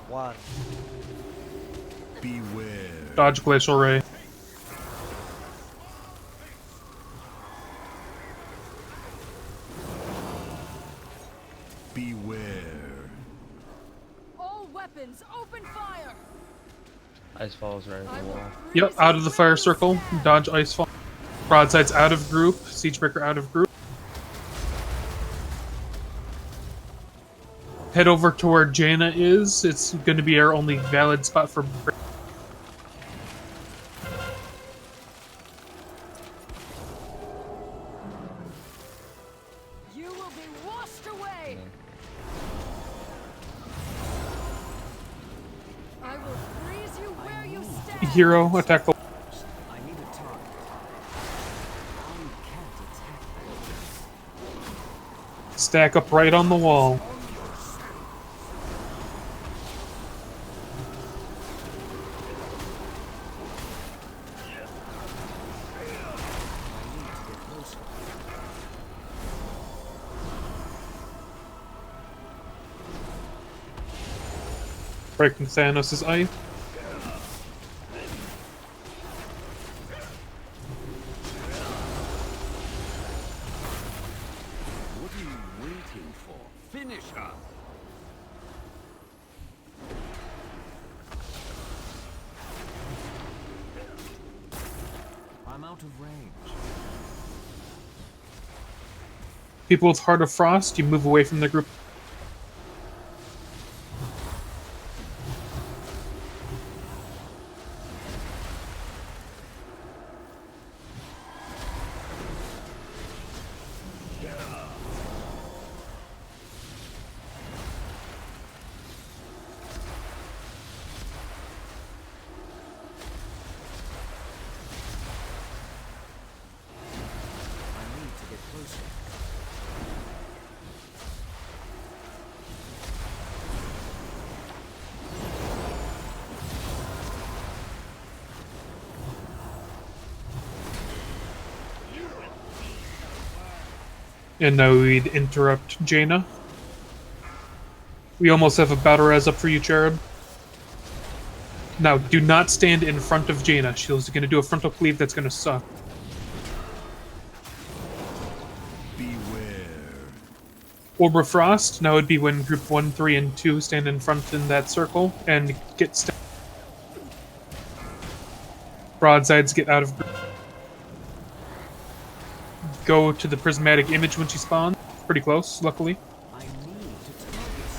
1. Beware. Dodge Glacial Ray. Beware. All weapons, open fire! Ice falls right at the wall. Yep, out of the fire circle. Dodge Icefall. Broadsides out of group. Siegebreaker out of group. Head over to where Jaina is. It's going to be our only valid spot for break. You will be washed away! I will freeze you where you stand! Hero, attack the... I need a target. I can't attack. Stack up right on the wall. Breaking Thanos' eye. What are you waiting for? Finish her! I'm out of range. People with Heart of Frost, you move away from the group. I need to get closer. And now we'd interrupt Jaina. We almost have a battle res up for you, Cherub. Now, do not stand in front of Jaina. She's going to do a frontal cleave that's going to suck. Beware. Orb of Frost. Now would be when group 1, 3, and 2 stand in front in that circle and get stacked. Broadsides get out of group. go to the prismatic image when she spawns. Pretty close, luckily.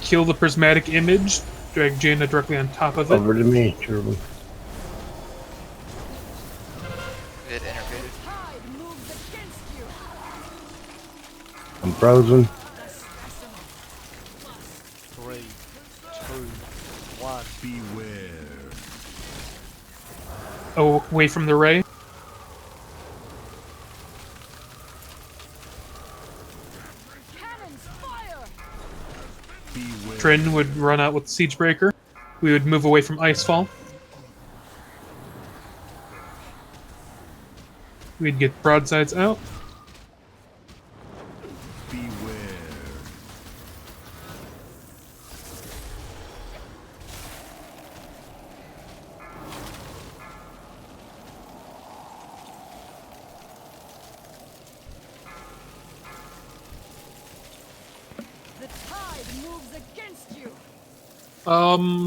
Kill the prismatic image. Drag Jaina directly on top of it. Over to me, Sherman. It interfered. I'm frozen. 3, 2, 1. Beware. Oh, away from the ray. Trin would run out with Siegebreaker. We would move away from Icefall. We'd get broadsides out. Beware. The tide moves against you.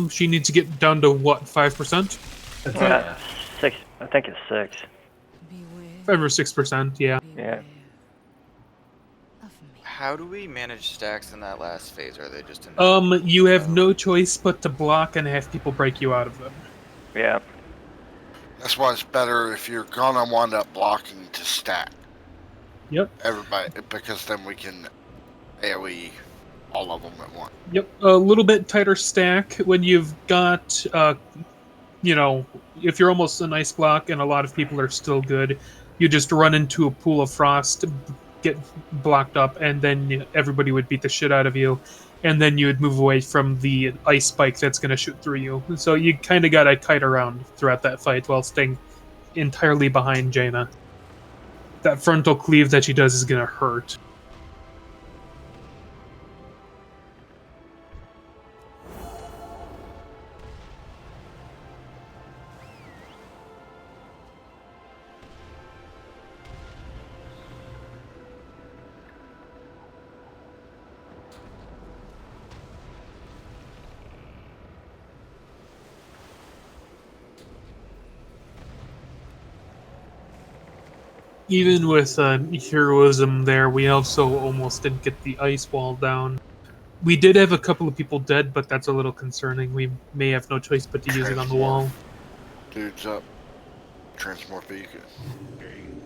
She needs to get down to what, 5%? Yeah, 6. I think it's 6. 5 or 6%, yeah. Yeah. How do we manage stacks in that last phase? Are they just in You have no choice but to block and have people break you out of them. Yeah. That's why it's better if you're gonna wind up blocking to stack. Yep. Everybody, because then we can AoE all of them at once. Yep, a little bit tighter stack when you've got, you know, if you're almost an ice block and a lot of people are still good, you just run into a pool of frost, get blocked up, and then everybody would beat the shit out of you, and then you would move away from the ice spike that's going to shoot through you. So you kind of got to kite around throughout that fight while staying entirely behind Jaina. That frontal cleave that she does is going to hurt. Even with heroism there, we also almost didn't get the ice wall down. We did have a couple of people dead, but that's a little concerning. We may have no choice but to use it on the wall. Dudes up. Transmorph beacon.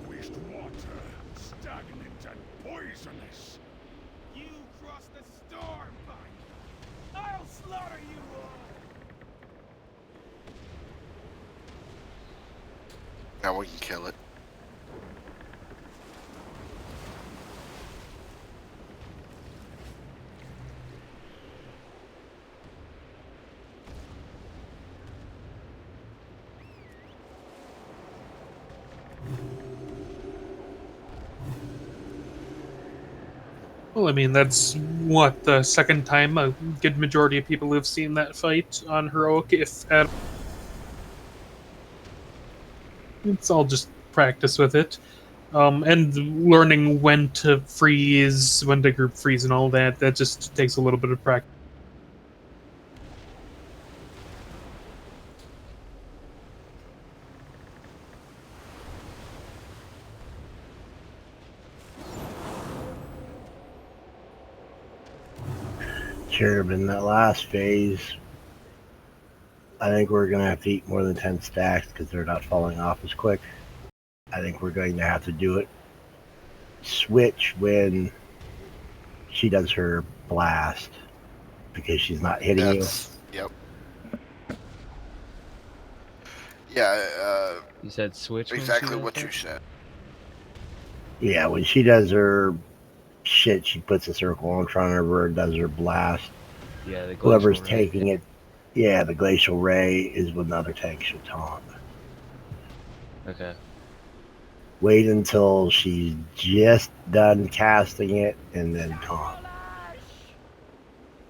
Waste water. Stagnant and poisonous. You cross the storm pipe. I'll slaughter you all. Now we can kill it. Well, I mean, that's, what, the second time a good majority of people have seen that fight on Heroic, if at... It's all just practice with it. And learning when to freeze, when to group freeze and all that, that just takes a little bit of practice. Sure, but in that last phase, I think we're going to have to eat more than 10 stacks because they're not falling off as quick. I think we're going to have to do it. Switch when she does her blast because she's not hitting you. Yep. Yeah, you said switch. Exactly what you said. Yeah, when she does her shit, she puts a circle in front of her and does her blast. Yeah, the whoever's ray. taking it, yeah, the glacial ray is when the other tank should taunt. Okay. Wait until she's just done casting it and then taunt.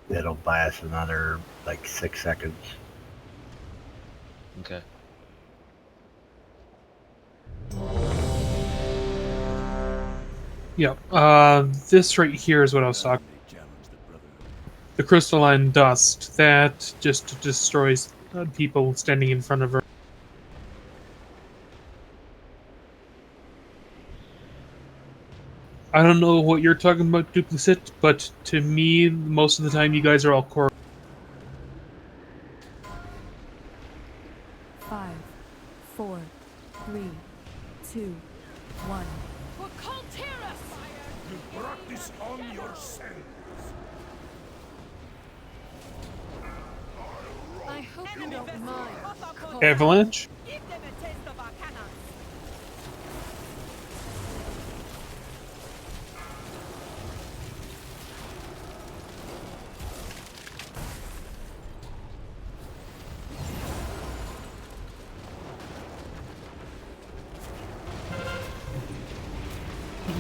It'll last another like 6 seconds. Okay. Yeah, this right here is what I was talking about. The crystalline dust, that just destroys people standing in front of her. I don't know what you're talking about, Duplicit, but to me, most of the time you guys are all core. 5, 4, 3, 2, 1. For Colterus! You brought this on yourselves. I hope you don't mind. Avalanche? Give them a taste of our cannons.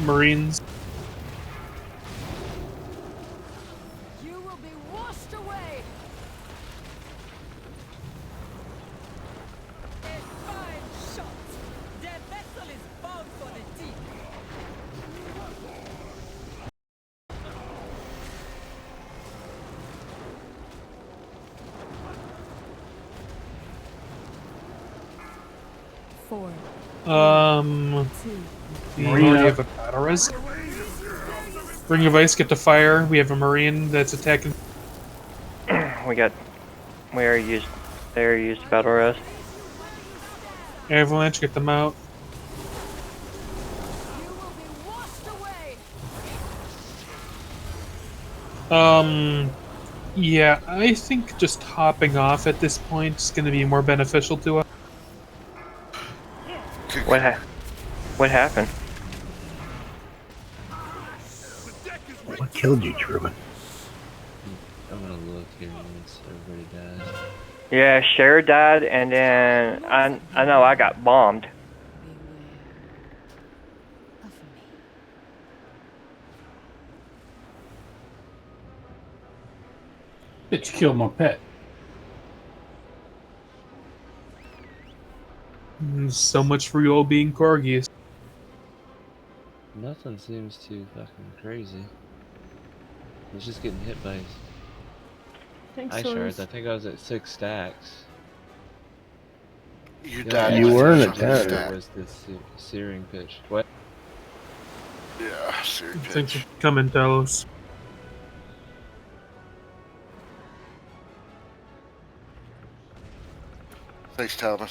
Marines? You will be washed away. A fine shot. Their vessel is bound for the deep. Four. We already have a battle res. Ring of Ice, get to fire. We have a Marine that's attacking. We already used battle rest. Avalanche, get them out. Yeah, I think just hopping off at this point is going to be more beneficial to us. What happened? What killed you, Truman? I'm gonna look here once everybody dies. Yeah, Cher died, and then I know I got bombed. Bitch killed my pet. So much for you all being corgis. Nothing seems too fucking crazy. It's just getting hit by ice shards. I think I was at 6 stacks. You died. You were in a tent. That was the searing pitch. What? Yeah, searing Thanks pitch. for coming, Talos. Thanks, Talbot.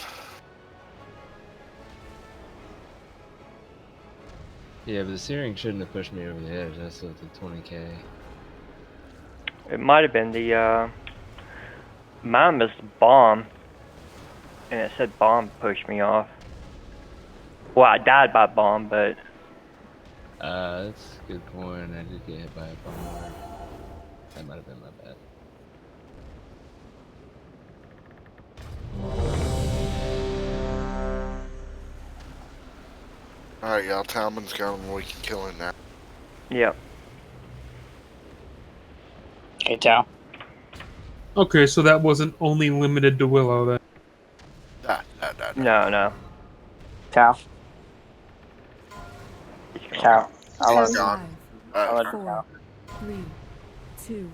Yeah, but the searing shouldn't have pushed me over the edge. That's still at the 20k. It might have been the mine was bomb, and it said bomb pushed me off. Well, I died by bomb, but That's a good point. I did get hit by a bomb. That might have been my bad. Alright, y'all. Talman's gone. We can kill him now. Yep. Okay, Tal. Okay, so that wasn't only limited to Willow then. No. Tal. Tal. I'll let gone. I'll let 4, 3, 2,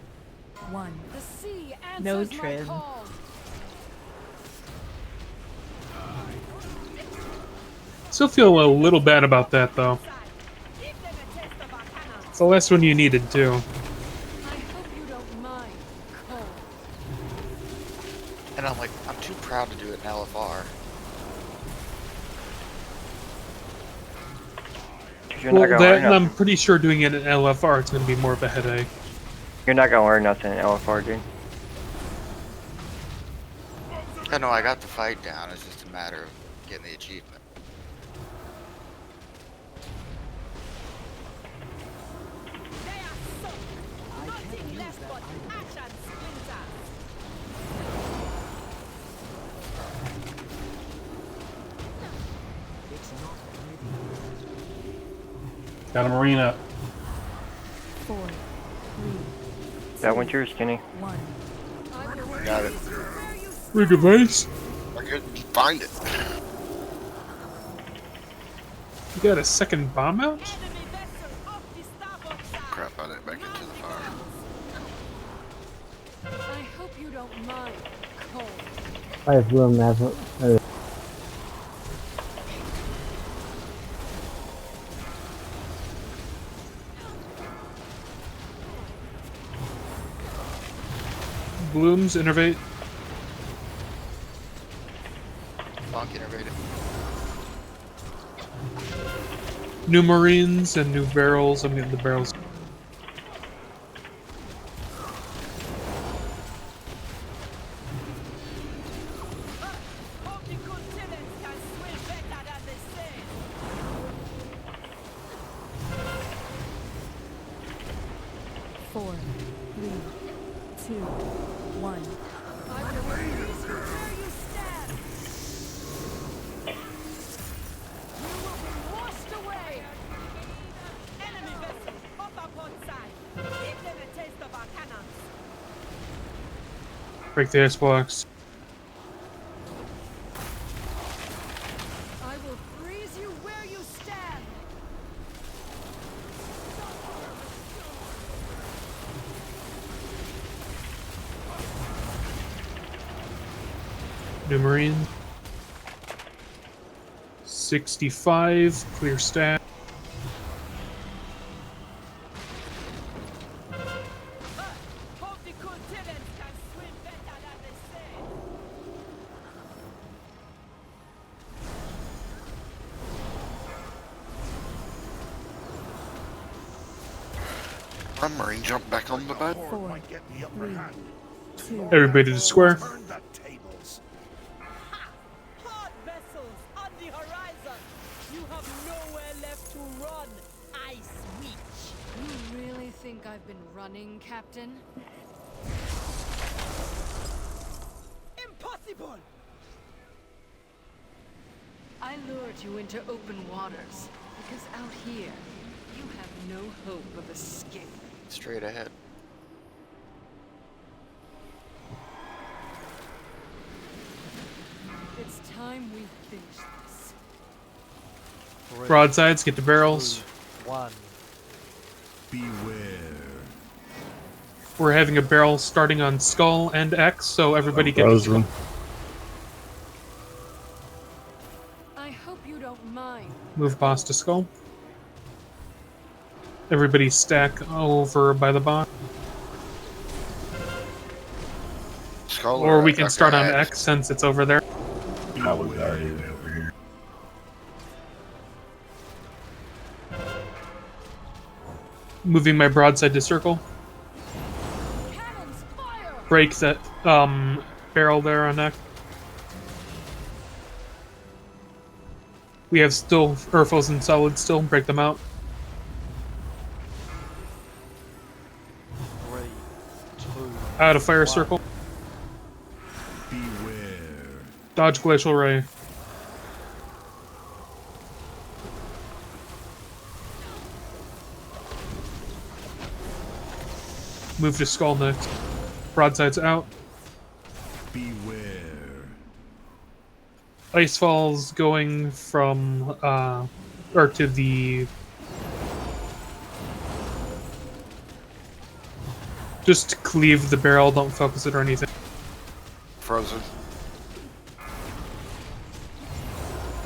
1. The sea No answers my trim. call. Still feel a little bad about that though. It's the last one you needed too. I hope you don't mind, Cole. And I'm like, I'm too proud to do it in LFR. Well, that, and I'm pretty sure doing it in LFR is going to be more of a headache. You're not gonna learn nothing in LFR, dude. I know I got the fight down. It's just a matter of getting the achievement. Got a Marine up. 4, 3, That one's yours, Skinny. 1. Got it. Ring of Ice. I couldn't find it. You got a second bomb out? Crap, I didn't make it to the fire. I hope you don't mind, Cole. I have room as Marines, innervate. Bonk innervated. New Marines and new barrels. I'm getting the barrels. Four, three, two, one. I will freeze you where you stand. You will be washed away. Enemy vessel, up upon side. Give them a taste of our cannons. Break the ice blocks. I will freeze you where you stand. New Marine. 65, clear stack. A Marine jump back on the bed. Four, three, two. Everybody to square. Turn the tables. Hard vessels on the horizon. You have nowhere left to run. Ice Witch. You really think I've been running, Captain? Impossible. I lured you into open waters because out here you have no hope of escape. Straight ahead. It's time we finish this. Broadsides, get the barrels. 2, 1. Beware. We're having a barrel starting on Skull and X, so everybody get the Skull. I hope you don't mind. Move boss to Skull. Everybody stack over by the box. Skull Or we can okay. start on X since it's over there. I was already over here. Moving my broadside to circle. Break that barrel there on X. We have still Urfos and Solids still. Break them out. 3, 2. Out of fire circle. Beware. Dodge Glacial Ray. Move to Skull next. Broadsides out. Beware. Icefall's going from, or to the... Just cleave the barrel, don't focus it or anything. Frozen.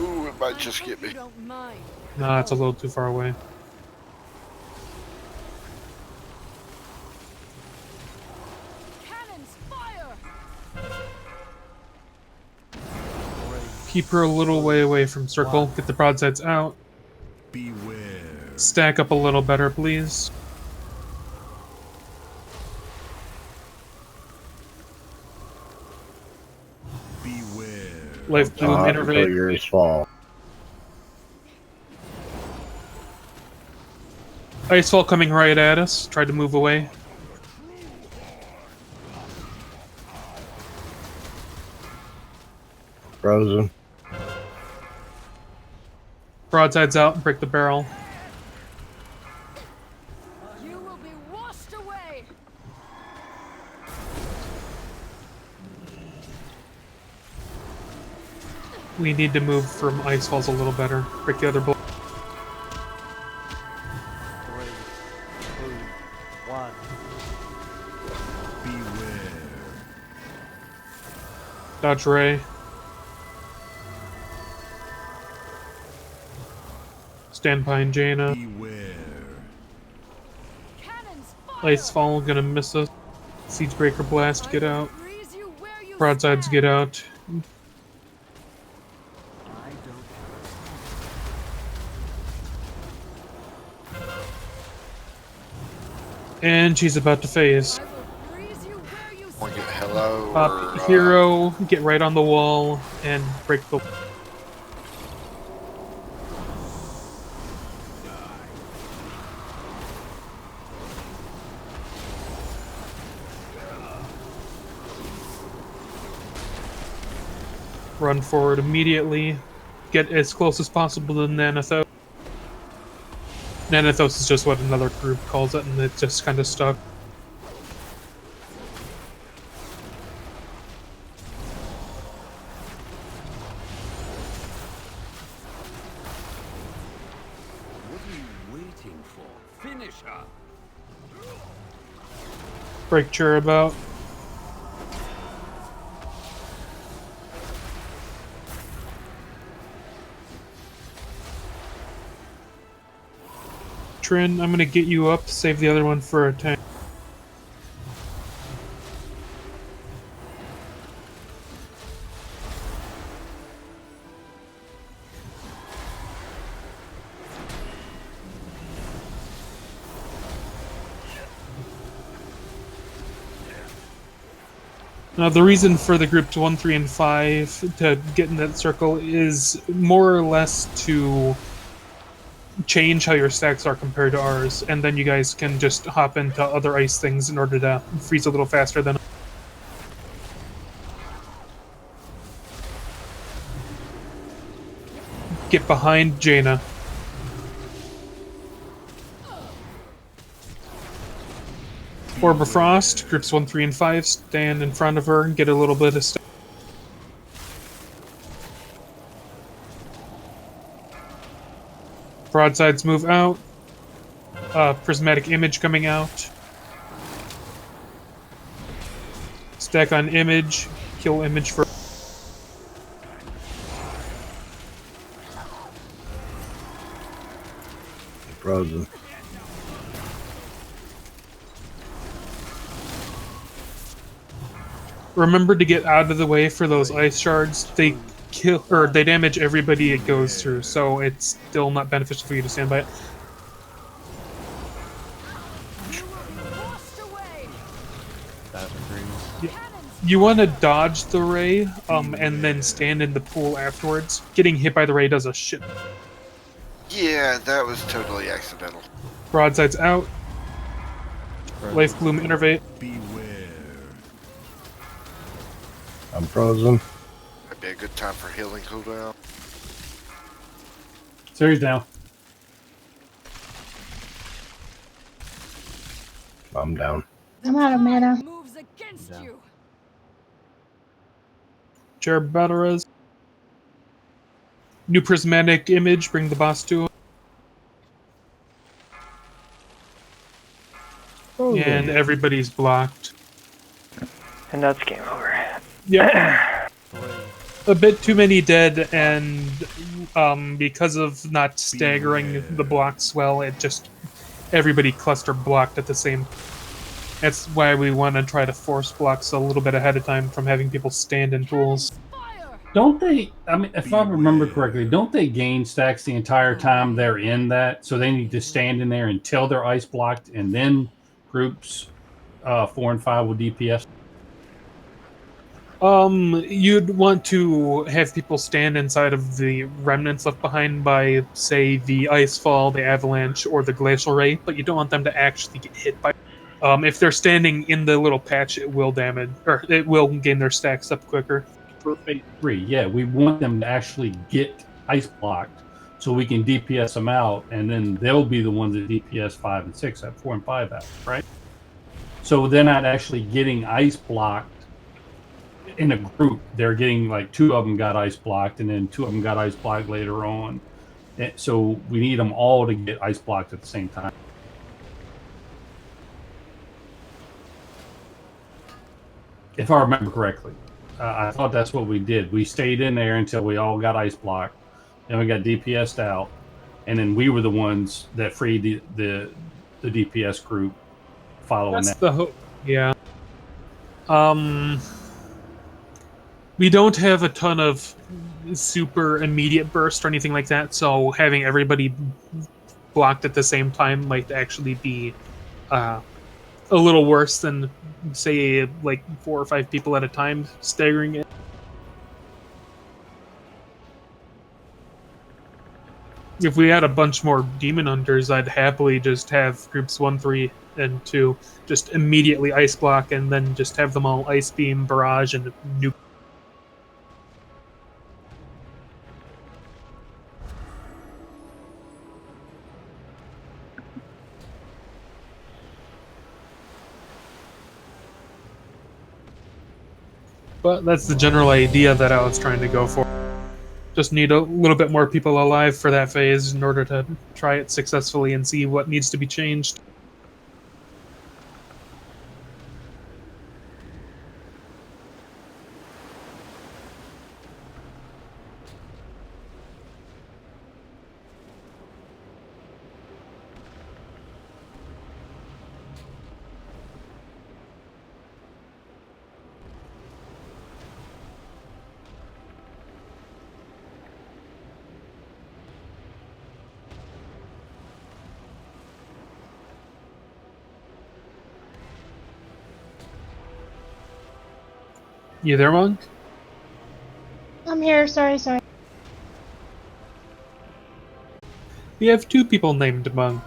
Ooh, it might just get me. Nah, it's a little too far away. Keep her a little way away from circle. Get the broadsides out. Beware. Stack up a little better, please. Beware. Life Bloom, innervate. Yours fall. Icefall coming right at us. Tried to move away. Frozen. Broadsides out, break the barrel. You will be washed away. We need to move from Icefalls a little better. Break the other block. 3, 2, 1. Beware. Dodge Ray. Stand behind Jaina. Beware. Icefall gonna miss us. Siegebreaker Blast, get out. Broadsides get out. And she's about to phase. Hello. Pop hero, get right on the wall, and break the. Run forward immediately. Get as close as possible to Nanathos. Nanathos is just what another group calls it, and it's just kind of stuck. What are you waiting for? Finish her. Break cherub out. Trin, I'm gonna get you up, save the other one for a tank. Now, the reason for the groups 1, 3, and 5 to get in that circle is more or less to change how your stacks are compared to ours, and then you guys can just hop into other ice things in order to freeze a little faster than. Get behind Jaina. Orb of Frost, groups 1, 3, and 5, stand in front of her and get a little bit of stuff. Broadsides move out. Prismatic Image coming out. Stack on Image. Kill Image for. Frozen. Remember to get out of the way for those ice shards. They kill or they damage everybody it goes through, so it's still not beneficial for you to stand by it. You want to dodge the ray, and then stand in the pool afterwards. Getting hit by the ray does a shit. Yeah, that was totally accidental. Broadsides out. Life Bloom Innervate. I'm frozen. That'd be a good time for healing cooldown. Series down. I'm down. I'm out of mana. Moves against you. Cherub Battle Res. New Prismatic Image, bring the boss to him. Oh, And everybody's blocked. And that's game over. Yeah. A bit too many dead, and because of not staggering the blocks well, it just everybody cluster blocked at the same. That's why we want to try to force blocks a little bit ahead of time from having people stand in pools. Don't they, I mean, if I remember correctly, don't they gain stacks the entire time they're in that? So they need to stand in there until they're ice blocked, and then groups 4 and 5 will DPS? You'd want to have people stand inside of the remnants left behind by, say, the Icefall, the Avalanche, or the Glacial Ray, but you don't want them to actually get hit by. If they're standing in the little patch, it will damage, or it will gain their stacks up quicker. For phase 3, yeah, we want them to actually get ice blocked so we can DPS them out, and then they'll be the ones that DPS 5 and 6 at 4 and 5 out, right? So they're not actually getting ice blocked in a group. They're getting like 2 of them got ice blocked, and then 2 of them got ice blocked later on. And so we need them all to get ice blocked at the same time. If I remember correctly. I thought that's what we did. We stayed in there until we all got ice blocked. Then we got DPS'd out. And then we were the ones that freed the DPS group following That's that. the hope. Yeah. We don't have a ton of super immediate burst or anything like that, so having everybody blocked at the same time might actually be a little worse than, say, like 4 or 5 people at a time staggering it. If we had a bunch more demon hunters, I'd happily just have groups 1, 3, and 2 just immediately ice block, and then just have them all ice beam, barrage, and nuke. But that's the general idea that I was trying to go for. Just need a little bit more people alive for that phase in order to try it successfully and see what needs to be changed. You there, Monk? I'm here. Sorry. We have 2 people named Monk.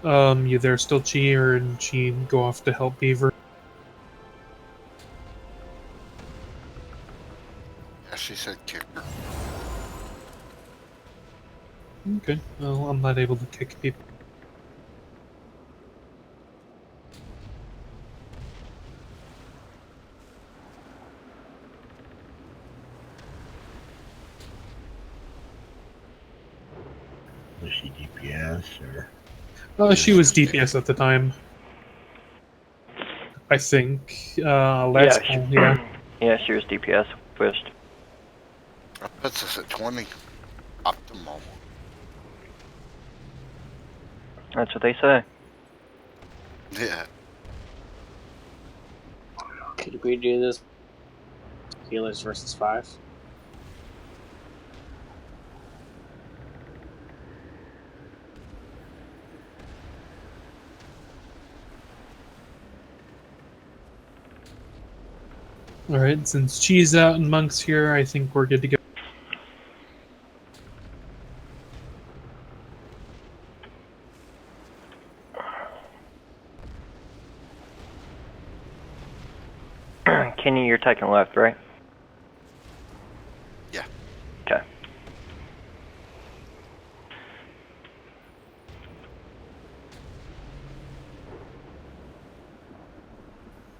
You there still, Chi, or did she go off to help Beaver? Yeah, she said kick her. Okay, well, I'm not able to kick people. Was she DPS or? She was DPS at the time. I think. Last call, yeah. Yeah, she was DPS first. That puts us at 20. Optimal. That's what they say. Yeah. Could we do this? Healers versus 5? Alright, since Chi's out and Monk's here, I think we're good to go. Kenny, you're taking left, right? Yeah. Okay.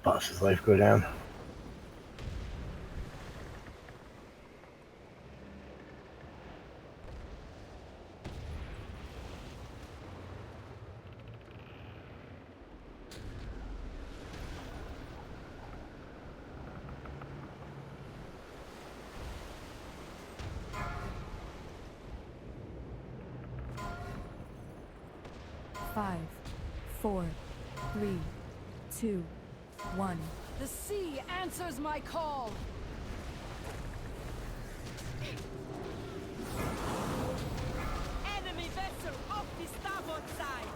Boss's life go down. Five, 4, 3, 2, 1. The sea answers my call. Enemy vessel off the starboard side.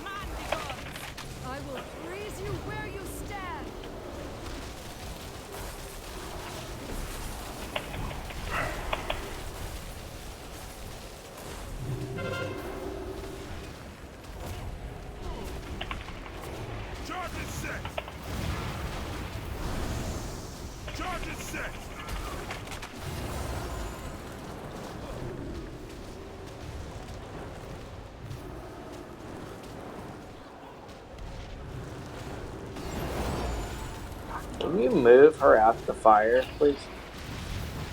Man the guns. I will freeze you where you stand. Charge is set! Charge is set! Can you move her out the fire, please?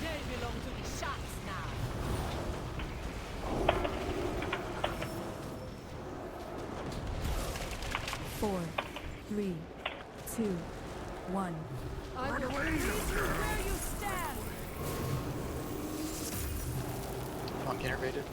They belong to the shots now. 4, 3, 2, 1. I will freeze you where you stand. Monk innervated.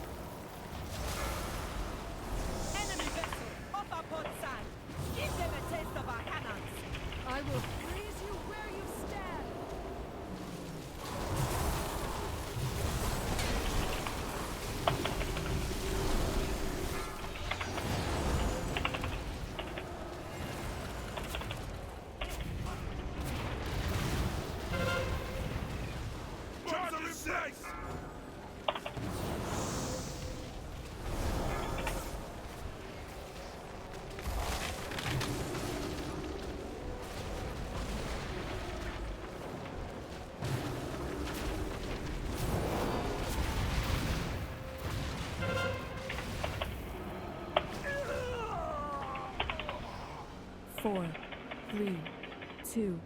4, 3, 2,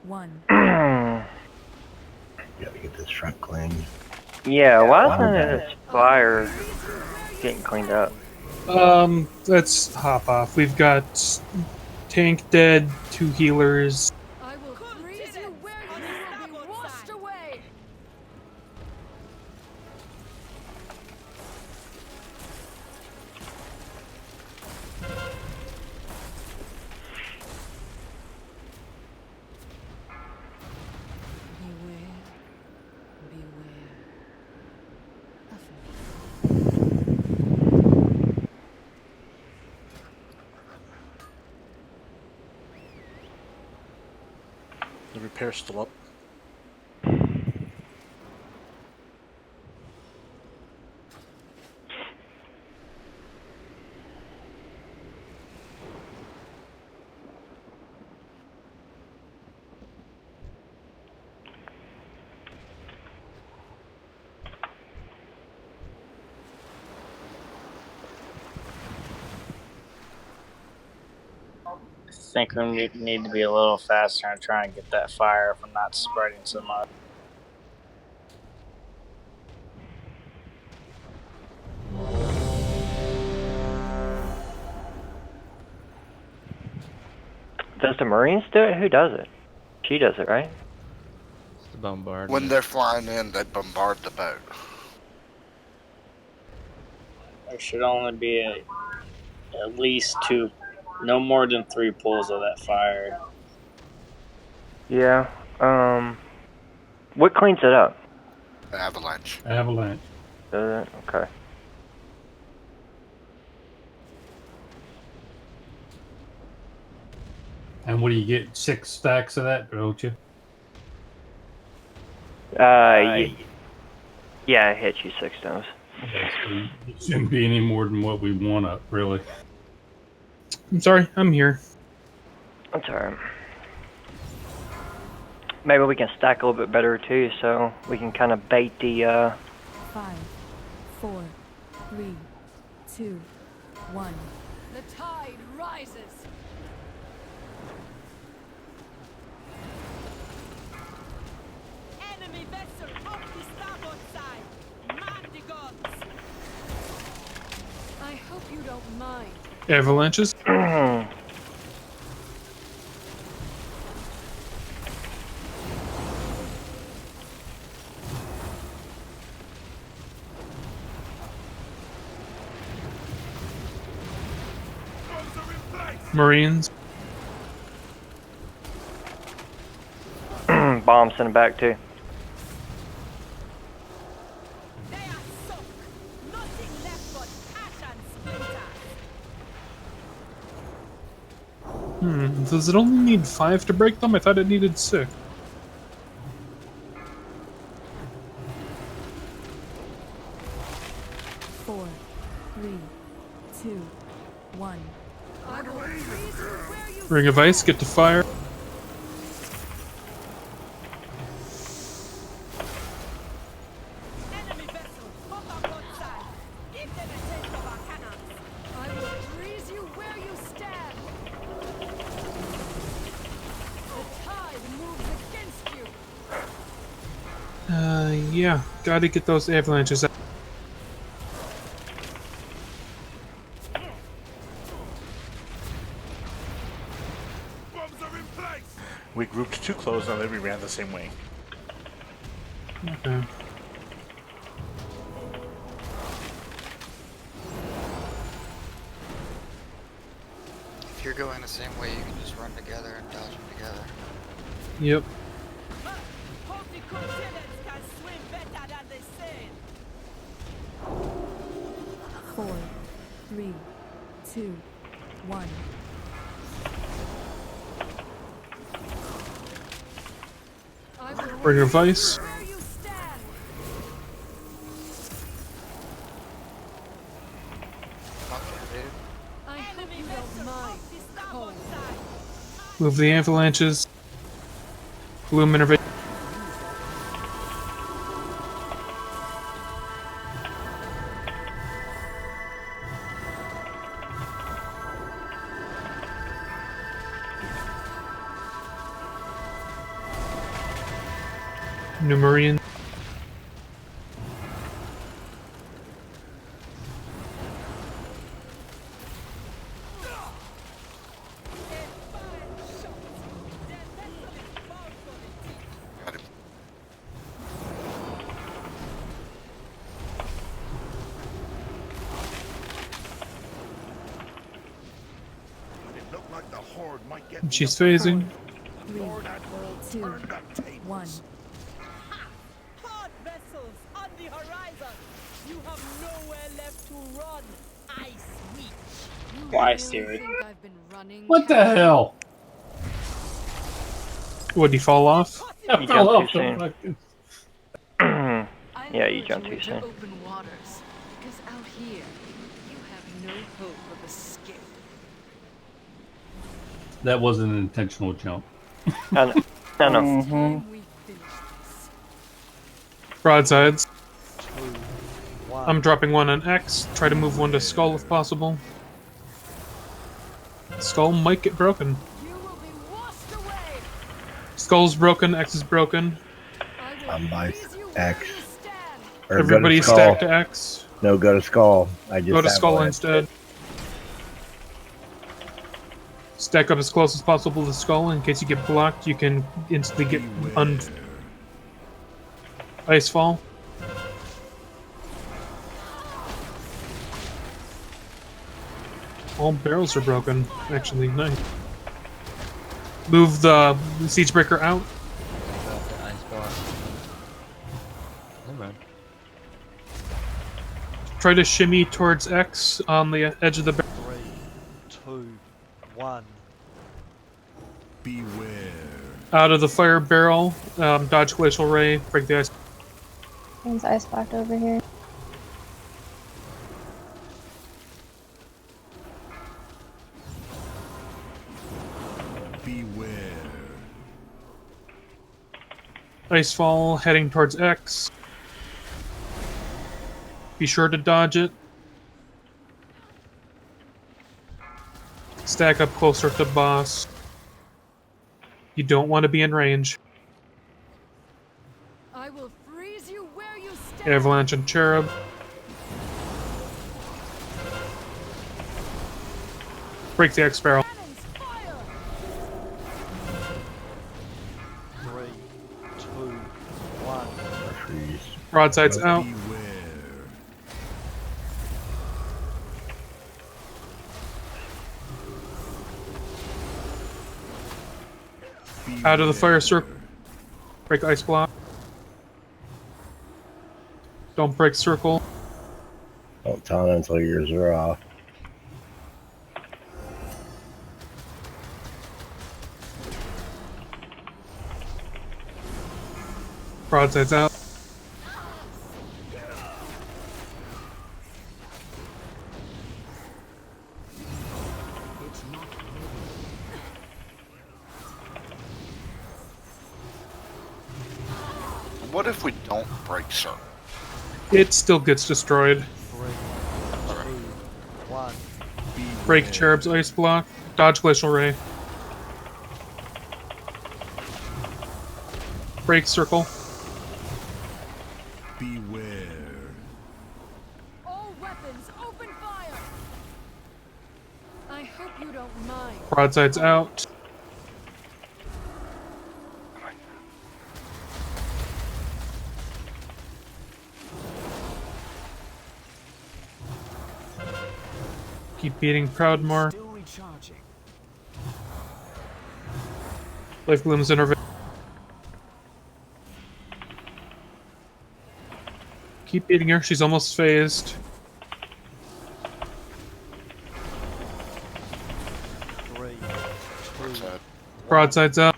1. Gotta get this front clean. Yeah, why Water isn't bed. this fire getting cleaned up? Let's hop off. We've got tank dead, 2 healers. I will freeze you where you will be washed away. Beware, beware of me. The repair's still up. I think we need to be a little faster and try and get that fire from not spreading so much. Does the Marines do it? Who does it? She does it, right? It's the bombard. When they're flying in, they bombard the boat. There should only be at least 2, no more than 3 pulls of that fire. Yeah. What cleans it up? Avalanche. Avalanche. Does it? Okay. And what do you get? 6 stacks of that, don't you? Yeah, it hits you 6 times. Okay, so it shouldn't be any more than what we want up, really. I'm sorry, I'm here. That's alright. Maybe we can stack a little bit better too, so we can kind of bait the 5, 4, 3, 2, 1. The tide rises. Enemy vessel off the starboard side. Man the guns. I hope you don't mind. Avalanches. Marines. bomb sent it back too. They are sunk. Nothing left but ash and splinters. Does it only need 5 to break them? I thought it needed 6. Four, 3, 2, 1. I will freeze you where you Ring of Ice, get to fire. Enemy vessel off our board side. Give them a taste of our cannons. I will freeze you where you stand. The tide moves against you. Yeah, gotta get those avalanches out. We grouped too close, and then we ran the same way. Okay. If you're going the same way, you can just run together and dodge them together. Yep. Hope the continents can swim better than they sail. 4, 3, 2, 1. Ring of Ice. I hope you don't mind. Cold. Move the avalanches. Bloom Innovation. New Marine. She's phasing. 3, 2, 1. Hard vessels on the horizon. You have nowhere left to run. Ice Witch. Why, Siri? What the hell? Would he fall off? I You fell jumped off too the soon. fucking... Yeah, you jumped too soon. Open waters, because out here, you have no hope of escape. That wasn't an intentional jump. I know. Mm-hmm. Broadsides. 2, 1. I'm dropping one on X. Try to move one to Skull if possible. Skull might get broken. Skull's broken, X is broken. I'm by X. Or Everybody go to Skull. stack to X. No, go to Skull. I just Go to have Skull one. instead. Stack up as close as possible to Skull. In case you get blocked, you can instantly get Icefall. All barrels are broken, actually. Nice. Move the Siegebreaker out. Never mind. Try to shimmy towards X on the edge of the barrel. 3, 2, 1. Beware. Out of the fire barrel, dodge Glacial Ray, break the ice. One's ice blocked over here. Beware. Icefall heading towards X. Be sure to dodge it. Stack up closer to boss. You don't want to be in range. I will freeze you where you stand. Avalanche and Cherub. Break the X barrel. 3, 2, 1. Broadsides out. Out of the fire circle. Break ice block. Don't break circle. Don't tell them until yours are off. Broadsides out. What if we don't break circle? It still gets destroyed. 3, 2, 1. Break Cherub's ice block. Dodge Glacial Ray. Break circle. Beware. All weapons, open fire. I hope you don't mind. Broadsides out. Keep beating Proudmoore. Life Gloom's intervention. Keep beating her, she's almost phased. 3, 2, Broadsides out.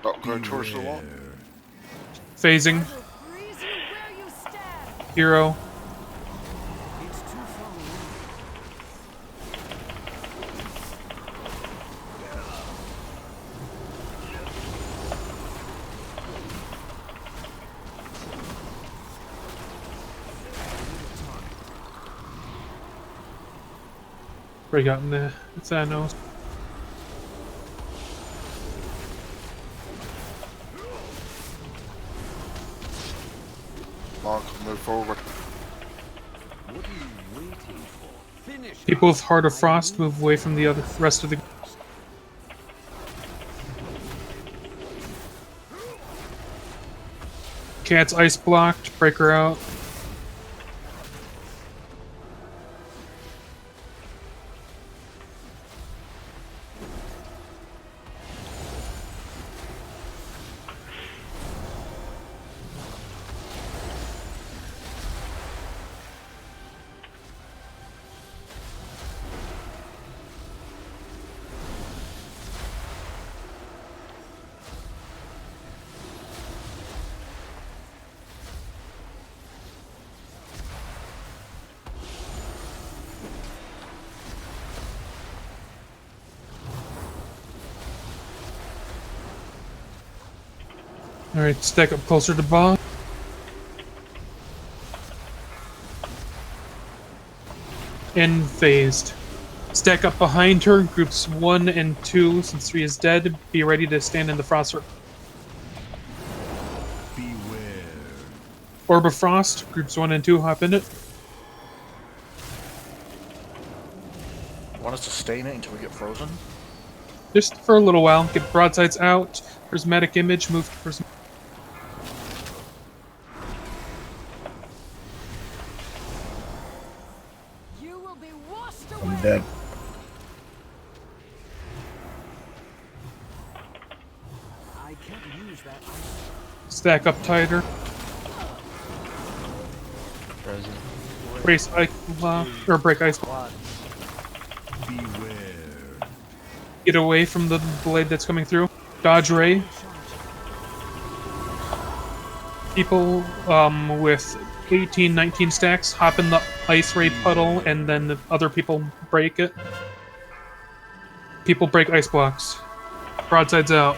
Don't go towards the wall. Phasing. Hero. Break out in the Thanos. move forward. What are you waiting for? Finish. People with Heart of Frost move away from the other rest of the. Cat's ice blocked. Break her out. Alright, stack up closer to boss. And phased. Stack up behind her, groups 1 and 2, since 3 is dead. Be ready to stand in the frost circle. Beware. Orb of Frost, groups 1 and 2, hop in it. Want us to stay in it until we get frozen? Just for a little while. Get broadsides out. Prismatic image, move to prismatic. I'm dead. I can't use that. Stack up tighter. Frozen. Brace ice, or break ice. Beware. Get away from the blade that's coming through. Dodge ray. People with 18, 19 stacks hop in the ice ray puddle, and then the other people break it. People break ice blocks. Broadsides out.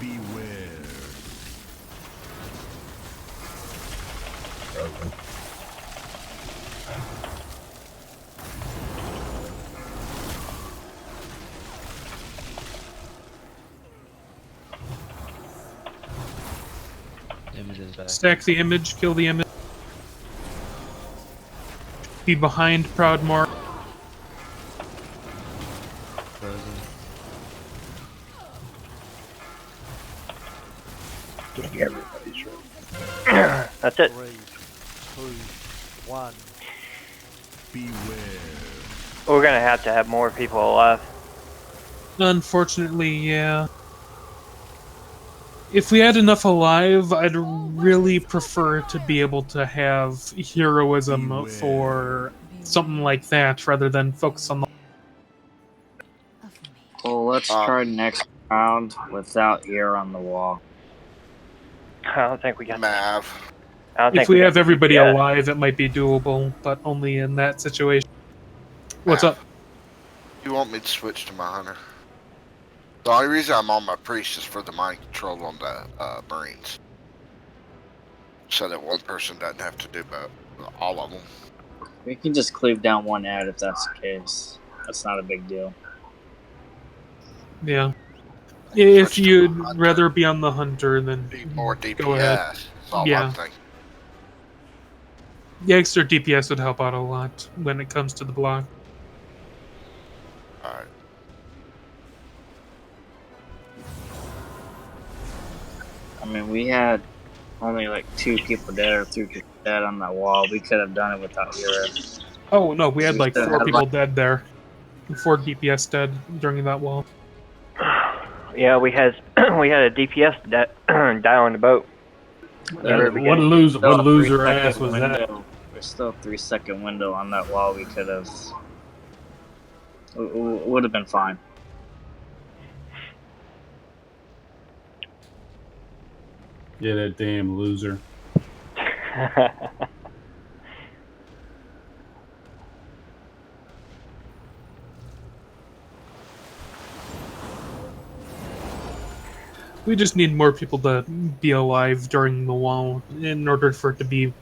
Beware. Image is back. Stack the image, kill the image. Be behind Proudmoore. Frozen. Everybody's right. That's it. 3, 2, 1. Beware. We're gonna have to have more people alive. Unfortunately, yeah. If we had enough alive, I'd really prefer to be able to have heroism for something like that rather than focus on the. Well, let's try next round without ear on the wall. I don't think we got Mav. I don't If think we got have everybody yeah. alive, it might be doable, but only in that situation. What's Mav. up? You want me to switch to my hunter? The only reason I'm on my priest is for the mind control on the Marines. So that one person doesn't have to do all of them. We can just cleave down one ad if that's the case. That's not a big deal. Yeah. If you'd rather be on the hunter, then More DPS. go ahead. That's all Yeah. I'm thinking. The extra DPS would help out a lot when it comes to the block. Alright. I mean, we had only like 2 people dead or 3 people dead on that wall. We could have done it without ear. Oh no, we had like still 4 had, people like- dead there. 4 DPS dead during that wall. Yeah, we had a DPS die on the boat. What loser ass was that? There's still a 3-second window on that wall. We could have. Would have been fine. Yeah, that damn loser. We just need more people to be alive during the wall in order for it to be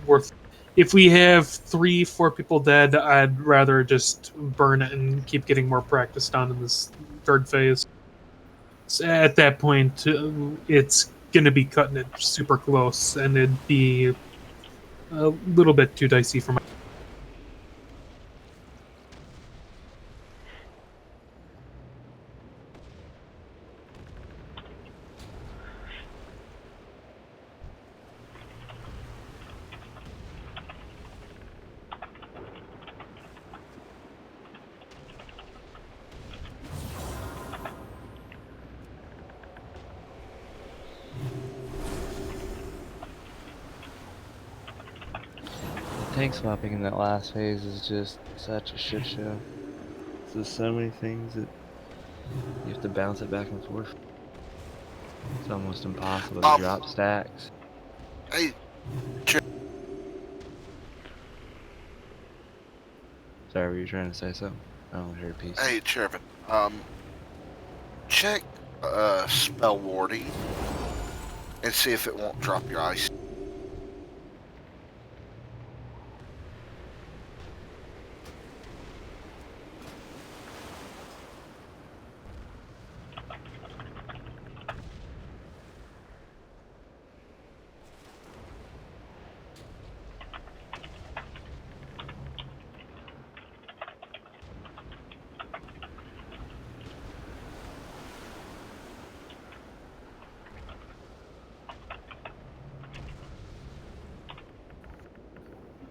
worth. If we have 3, 4 people dead, I'd rather just burn it and keep getting more practice done in this third phase. So at that point, it's going to be cutting it super close, and it'd be a little bit too dicey for my. Tank swapping in that last phase is just such a shit show. There's so many things that you have to bounce it back and forth. It's almost impossible to drop stacks. Hey, Sorry, were you trying to say something? I only heard a piece. hey, Chervin. Check spell warding and see if it won't drop your ice.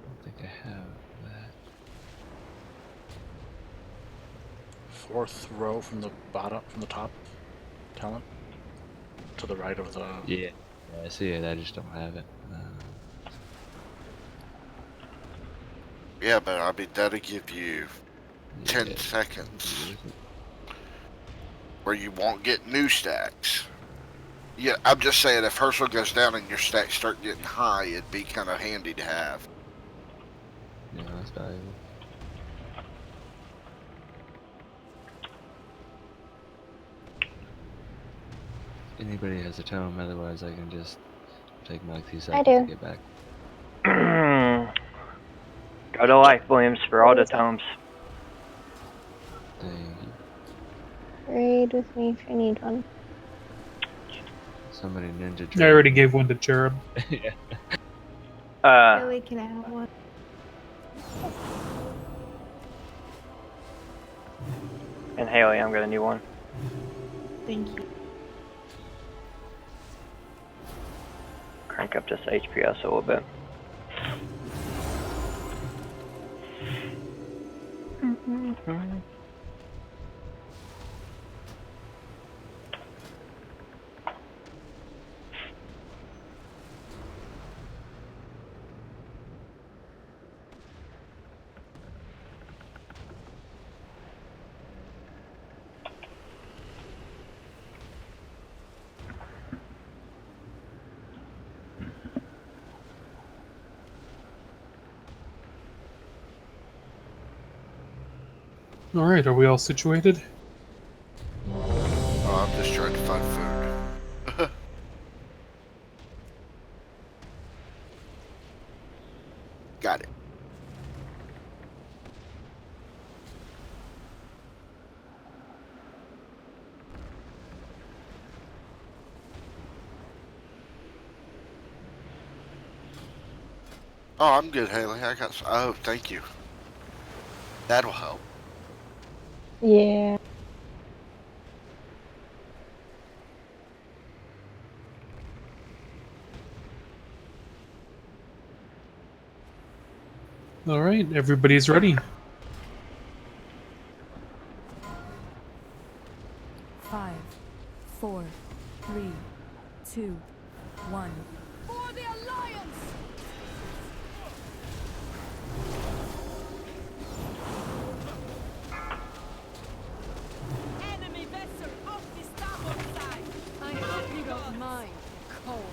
I think I have that. Fourth row from the bottom, from the top, talent, to the right of the. Yeah, I see it. I just don't have it. Yeah, but I mean, that'll give you 10 seconds where you won't get new stacks. Yeah, I'm just saying if Herschel goes down and your stacks start getting high, it'd be kind of handy to have. Yeah, that's valuable. Anybody has a tome, otherwise I can just take me like 2 seconds do. to get back. Go to Life Williams for all the tomes. Trade with me if you need one. Somebody ninja I trade. already gave one to Cherub. Yeah. Really, can I have one? And Haley, I'm gonna need one. Thank you. Crank up this HPS a little bit. All right, are we all situated? Oh, I'm just trying to find food. Got it. Oh, I'm good, Haley. I got. Oh, thank you. That'll help. Yeah. All right, everybody's ready. 5, 4, 3, 2, 1. For the Alliance! Enemy vessel off the starboard side! I hope you don't mind the cold.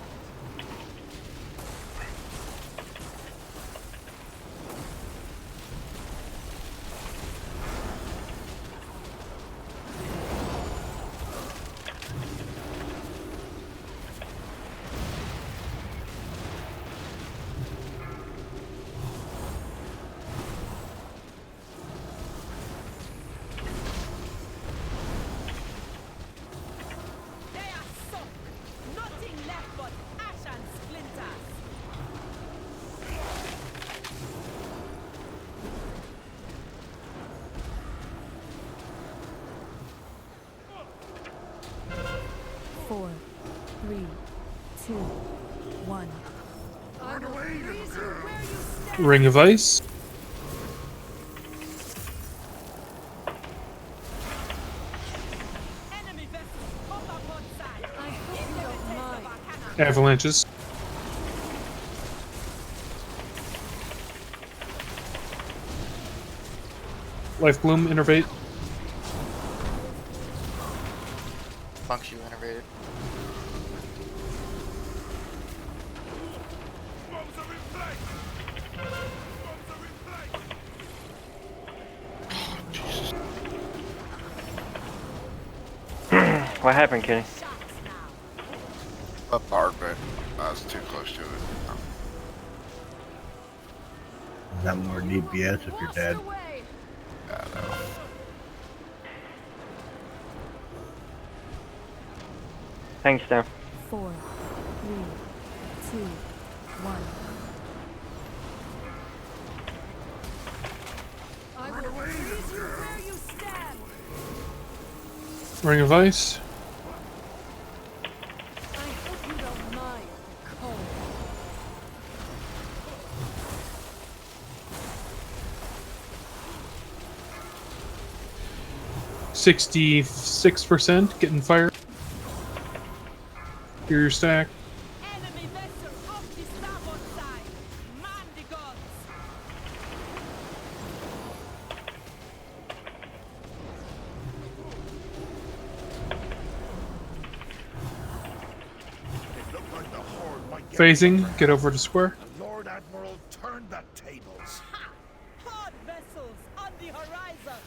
4, 3, 2, 1. I will freeze you where you stand. Ring of Ice. Enemy vessels, come up on side. I hope you don't mind. Avalanches. Life Bloom, Innervate. Funks you innervated. What happened, Kenny? A bar, but I was too close to it. Is that more DPS if you're dead? Yeah, I know. Thanks, Dan. 4, 3, 2, 1. I will freeze you where you stand. Ring of Ice. I hope you don't mind the cold. 66% getting fired. Here's your stack. Enemy vessel off the starboard side. Man the guns. It looked like the horde might get Phasing, get over to square. The Lord Admiral turned the tables. Hard vessels on the horizon.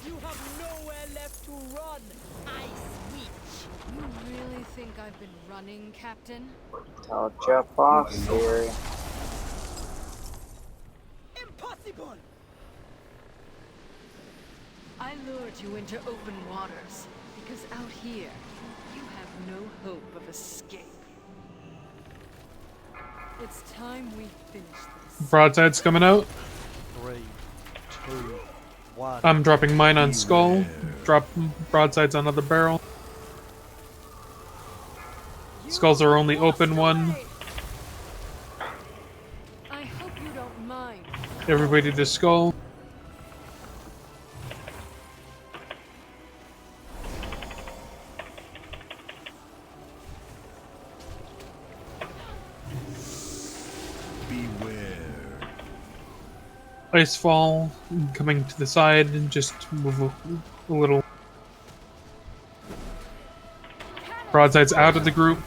You have nowhere left to run. Ice Witch. You really think I've been running, Captain? I'll jump off, Siri. Impossible. I lured you into open waters because out here you have no hope of escape. It's time we finish this. Broadside's coming out. 3, 2, 1. I'm dropping mine on Skull. Drop broadsides on other barrel. Skulls are only open one. I hope you don't mind. Everybody to Skull. Icefall coming to the side and just move a little. Broadside's out of the group.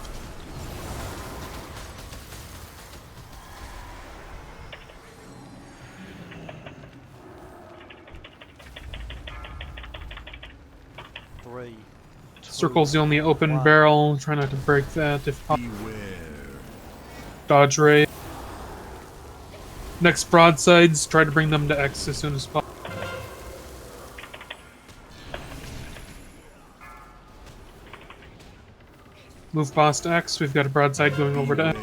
Circle's the only open barrel. Try not to break that if possible. Dodge ray. Next broadsides, try to bring them to X as soon as possible. Move past X, we've got a broadside going over to X.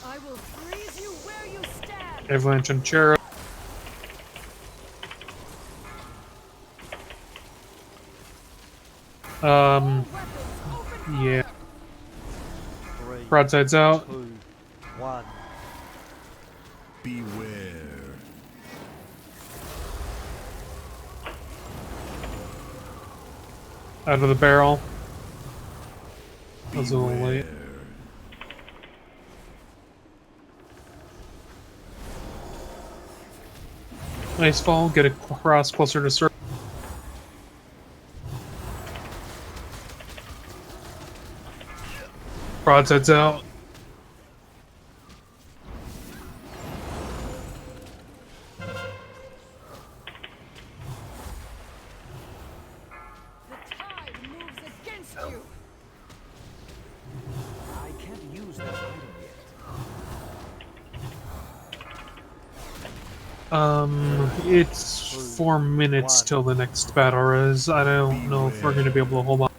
I will freeze you where you stand. Avalanche and Cherub. Yeah. Broadside's out. 2, 1. Beware. Out of the barrel. That was a little late. Icefall, get across closer to circle. Broadside's out. The tide moves against you. I can't use that item yet. It's 4 minutes till the next battle res. I don't know if we're gonna be able to hold on.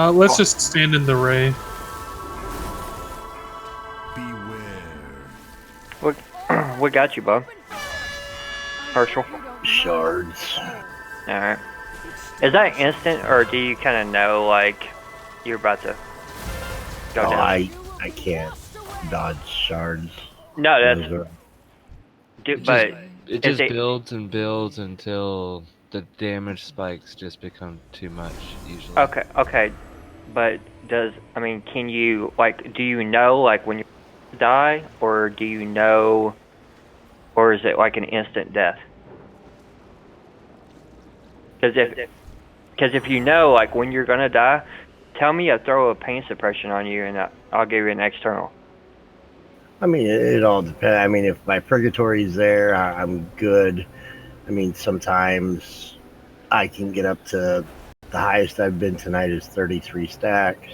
Let's just stand in the ray. What got you, bub? Herschel? Shards. Alright. Is that instant, or do you kind of know, like, you're about to go No, down? I can't dodge shards. No, that's... Those are- It just builds and builds until the damage spikes just become too much, usually. Okay. But can you, like, do you know, like, when you die, or do you know, or is it like an instant death? Because if you know, like, when you're gonna die, tell me I'll throw a pain suppression on you, and I'll give you an external. I mean, it all depends. I mean, if my purgatory's there, I'm good. I mean, sometimes I can get up to the highest I've been tonight is 33 stacks,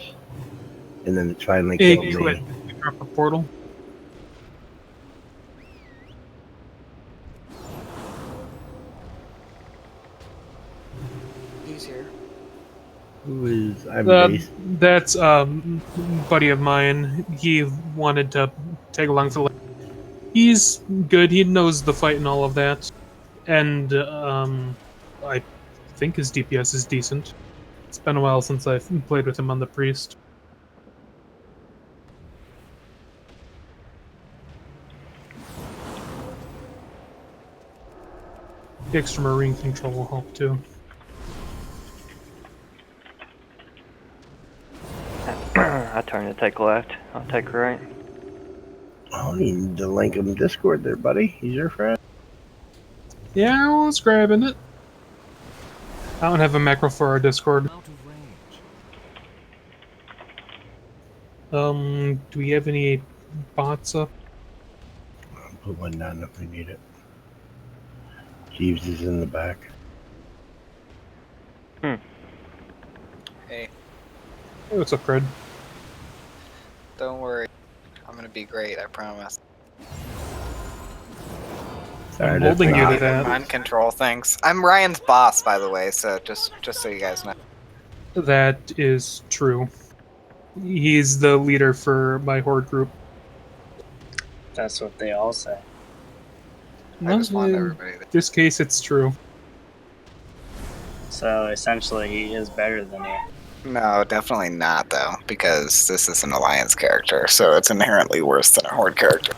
and then it finally Hey, killed quit. me. We dropped a portal. He's here. Who is? I'm That's buddy of mine. He wanted to tag along for. He's good. He knows the fight and all of that, and I think his DPS is decent. It's been a while since I've played with him on the priest. The extra marine control will help too. I turn to take left. I'll take right. Oh, you need to link him Discord there, buddy. He's your friend. Yeah, I was grabbing it. I don't have a macro for our Discord. Do we have any bots up? I'll put one down if we need it. Jeeves is in the back. Hey, Hey, what's up, Fred? don't worry. I'm gonna be great, I promise. I'm holding you to that. Mind control things. I'm Ryan's boss, by the way, so just so you guys know. That is true. He's the leader for my horde group. That's what they all say. I just want In everybody to... this case, it's true. So essentially, he is better than you. No, definitely not, though, because this is an alliance character, so it's inherently worse than a horde character.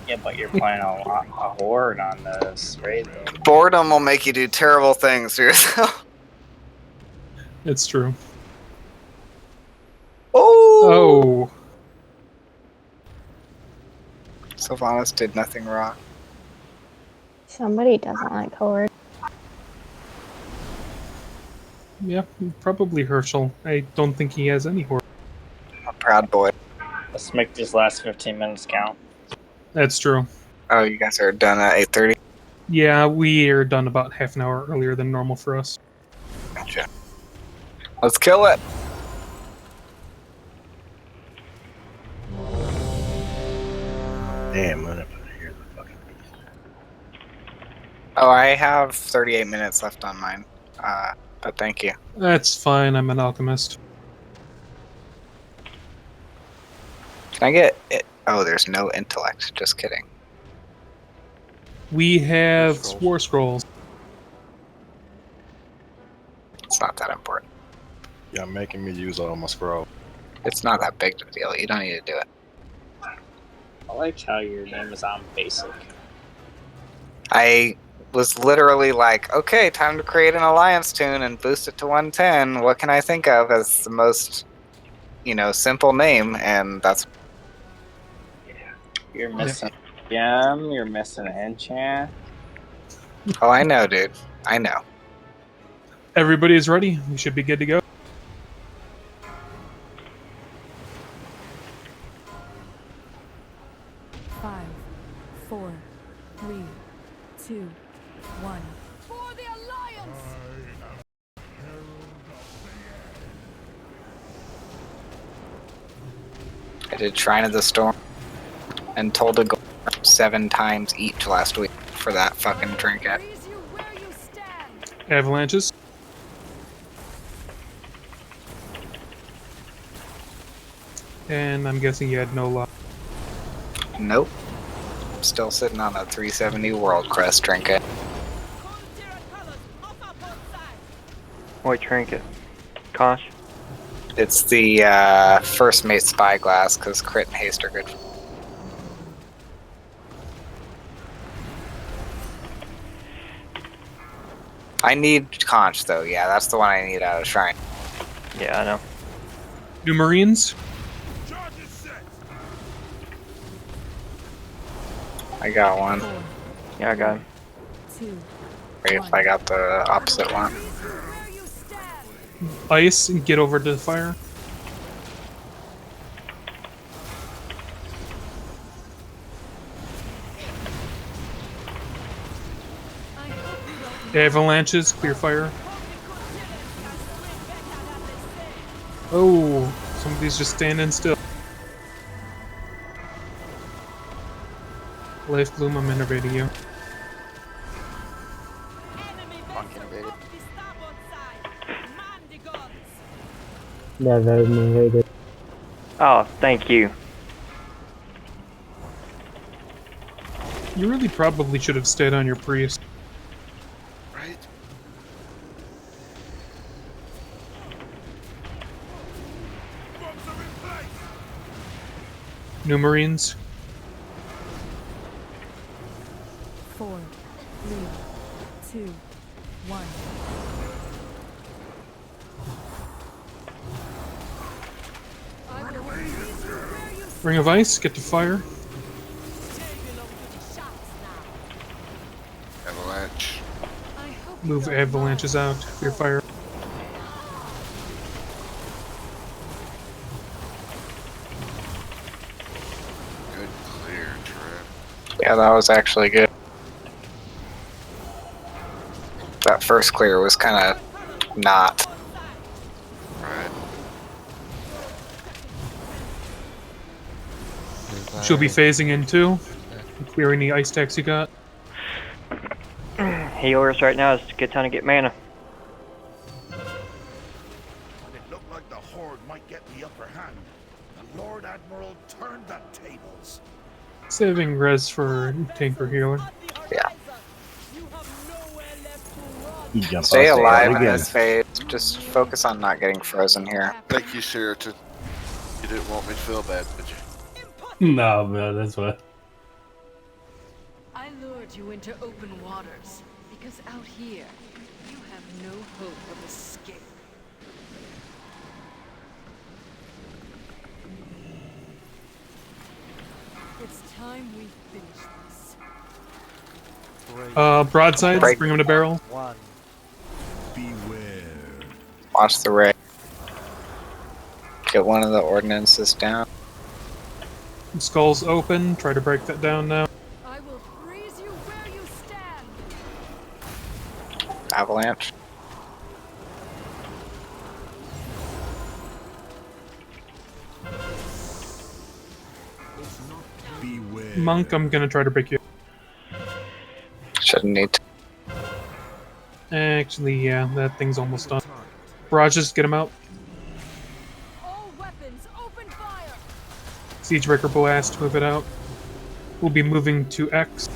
Yeah, but you're playing a horde on this raid, though. Boredom will make you do terrible things to yourself. It's true. Oh! Sylvanas did nothing wrong. Somebody doesn't like horde. Yeah, probably Herschel. I don't think he has any horde. A proud boy. Let's make these last 15 minutes count. That's true. Oh, you guys are done at 8:30? Yeah, we are done about half an hour earlier than normal for us. Gotcha. Let's kill it! Damn, I'm gonna put it here. The fucking beast. Oh, I have 38 minutes left on mine. But thank you. That's fine, I'm an alchemist. Can I get it? Oh, there's no intellect. Just kidding. We have War Scrolls. It's not that important. You're making me use all my scroll. It's not that big of a deal. You don't need to do it. I like how your name is on basic. I was literally like, okay, time to create an alliance tune and boost it to 110. What can I think of as the most, simple name? And that's... You're missing gem, you're missing enchant. Oh, I know, dude. I know. Everybody is ready. We should be good to go. Five, 4, 3, 2, 1. For the Alliance! I did Shrine of the Storm and told to go 7 times each last week for that fucking trinket. Avalanches. And I'm guessing you had no luck. Nope. I'm still sitting on a 370 World Crest trinket. What trinket? Kosh? It's the first mate spyglass, because crit and haste are good. I need conch though, yeah, that's the one I need out of shrine. Yeah, I know. New Marines? I got one. Yeah, I got him. Wait, if I got the opposite one. Ice, and get over to the fire. Avalanches, clear fire. Oh, somebody's just standing still. Life Bloom, I'm innervating you. Yeah, that was me. Hey, dude. Oh, thank you. You really probably should have stayed on your priest. Right? New Marines. 4, 3, 2, 1. Ring of Ice, get to fire. Avalanche. Move avalanches out, clear fire. Good clear, Trip. Yeah, that was actually good. That first clear was kind of not. Right. She'll be phasing in too. Clearing the ice tax you got. Healers right now is a good time to get mana. When it looked like the Horde might get the upper hand, the Lord Admiral turned the tables. Saving res for tank or healer. Yeah. He jumped Stay off the alive edge in again. this phase. Just focus on not getting frozen here. Thank you, Sheraton. You didn't want me to feel bad, did you? No, man, that's what. I lured you into open waters because out here you have no hope of escape. It's time we finish this. Broadsides, Break. bring them to barrel. 1. Watch the ray. Get one of the ordnances down. Skulls open, try to break that down now. I will freeze you where you stand. Avalanche. Monk, I'm gonna try to break you. Shouldn't need to. Actually, yeah, that thing's almost done. Barrages, get him out. All weapons, open fire. Siegebreaker blast, move it out. We'll be moving to X.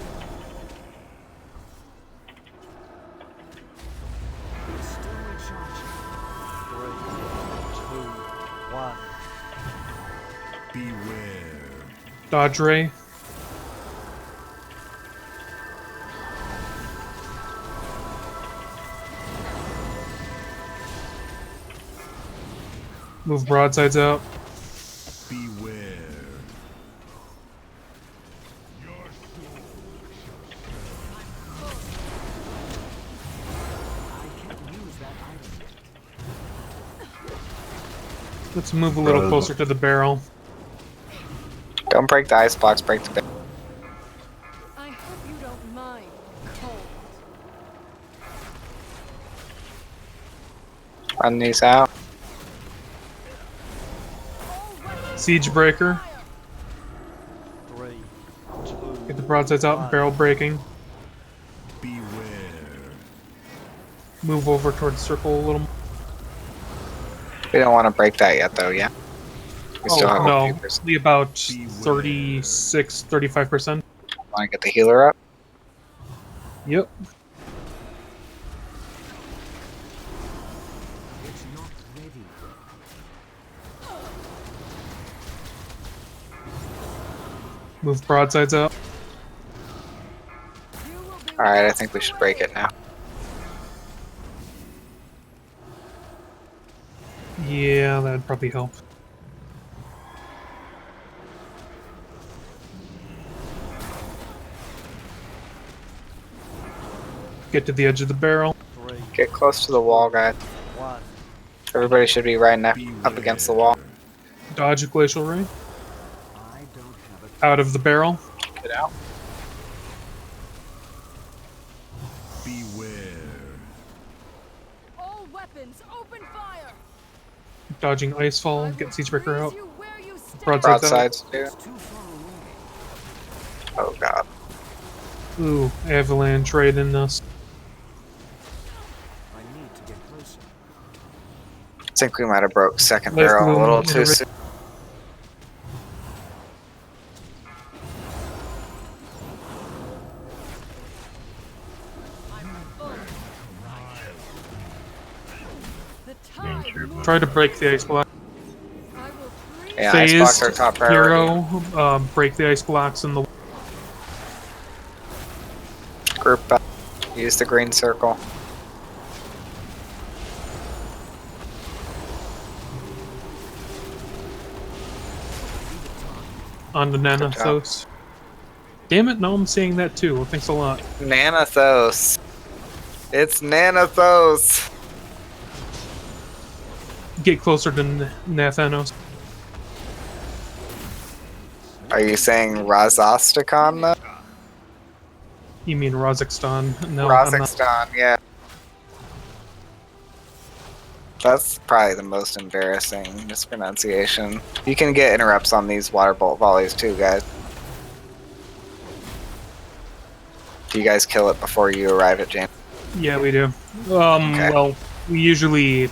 Dodge ray. Move broadsides out. Let's move a little closer to the barrel. Don't break the ice blocks, break the barrel. I hope you don't mind cold. Run these out. Siegebreaker. 3, 2. Get the broadsides out, barrel breaking. Move over towards circle a little. We don't want to break that yet, though, yeah. We still have no, papers. only about 36, 35%. Want to get the healer up? Yep. It's not ready. Move broadsides out. Alright, I think we should break it now. Yeah, that'd probably help. Get to the edge of the barrel. Get close to the wall, guys. Everybody should be right up against the wall. Dodge a glacial ray. Out of the barrel. Get out. All weapons, open fire. Dodging icefall. Get Siegebreaker out. Broadsides too. Oh god. Ooh, avalanche right in us. I need to get closer. I think we might have broke second Let's barrel a move little in too the soon. Try to break the ice block. Yeah, ice blocks are top priority. Hero, break the ice blocks in the. Group up. Use the green circle. On the Nanathos. Damn it, no, I'm saying that too. Well, thanks a lot. Nanathos. It's Nanathos. Get closer to Nathanos. Are you saying Razostikon though? You mean Rozikstan? No, I'm not. Rozikstan, yeah. That's probably the most embarrassing mispronunciation. You can get interrupts on these water bolt volleys too, guys. Do you guys kill it before you arrive at Jaina? Yeah, we do. Okay. Well, we usually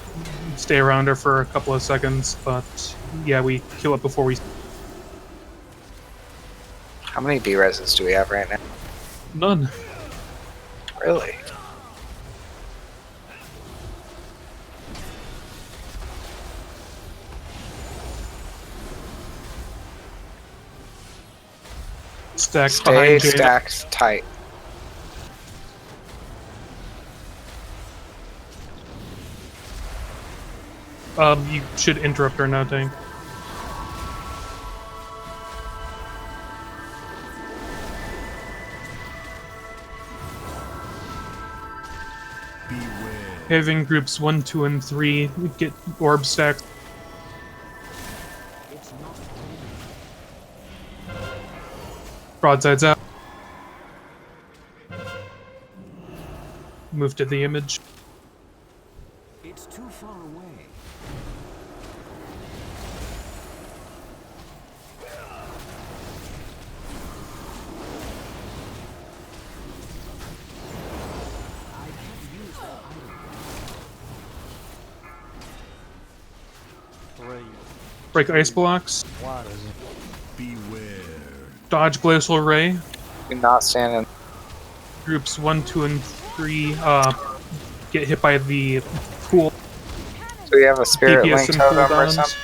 stay around her for a couple of seconds, but yeah, we kill it before we. How many B-reses do we have right now? None. Really? Stacks Stay behind Jaina. stacked tight. You should interrupt her now, Tank. Having groups 1, 2, and 3 get orb stacks. Broadsides out. Move to the image. It's too far away. Break ice blocks. Beware. Dodge glacial ray. Do not stand in. Groups 1, 2, and 3 get hit by the pool. Do we have a spirit DPS link and totem or cooldowns. something?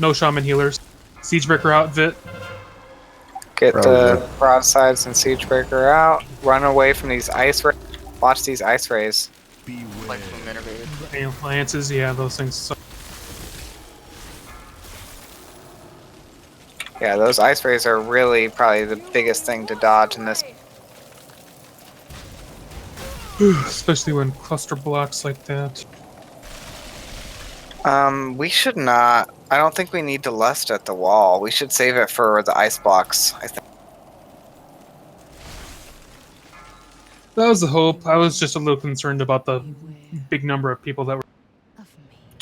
No shaman healers. Siegebreaker out, Vit. Get the broadsides and Siegebreaker out. Run away from these ice rays. Watch these ice rays. Like from innovated. Alliances, yeah, those things suck. Yeah, those ice rays are really probably the biggest thing to dodge in this. Especially when cluster blocks like that. We should not. I don't think we need to lust at the wall. We should save it for the ice blocks, I think. That was the hope. I was just a little concerned about the big number of people that were.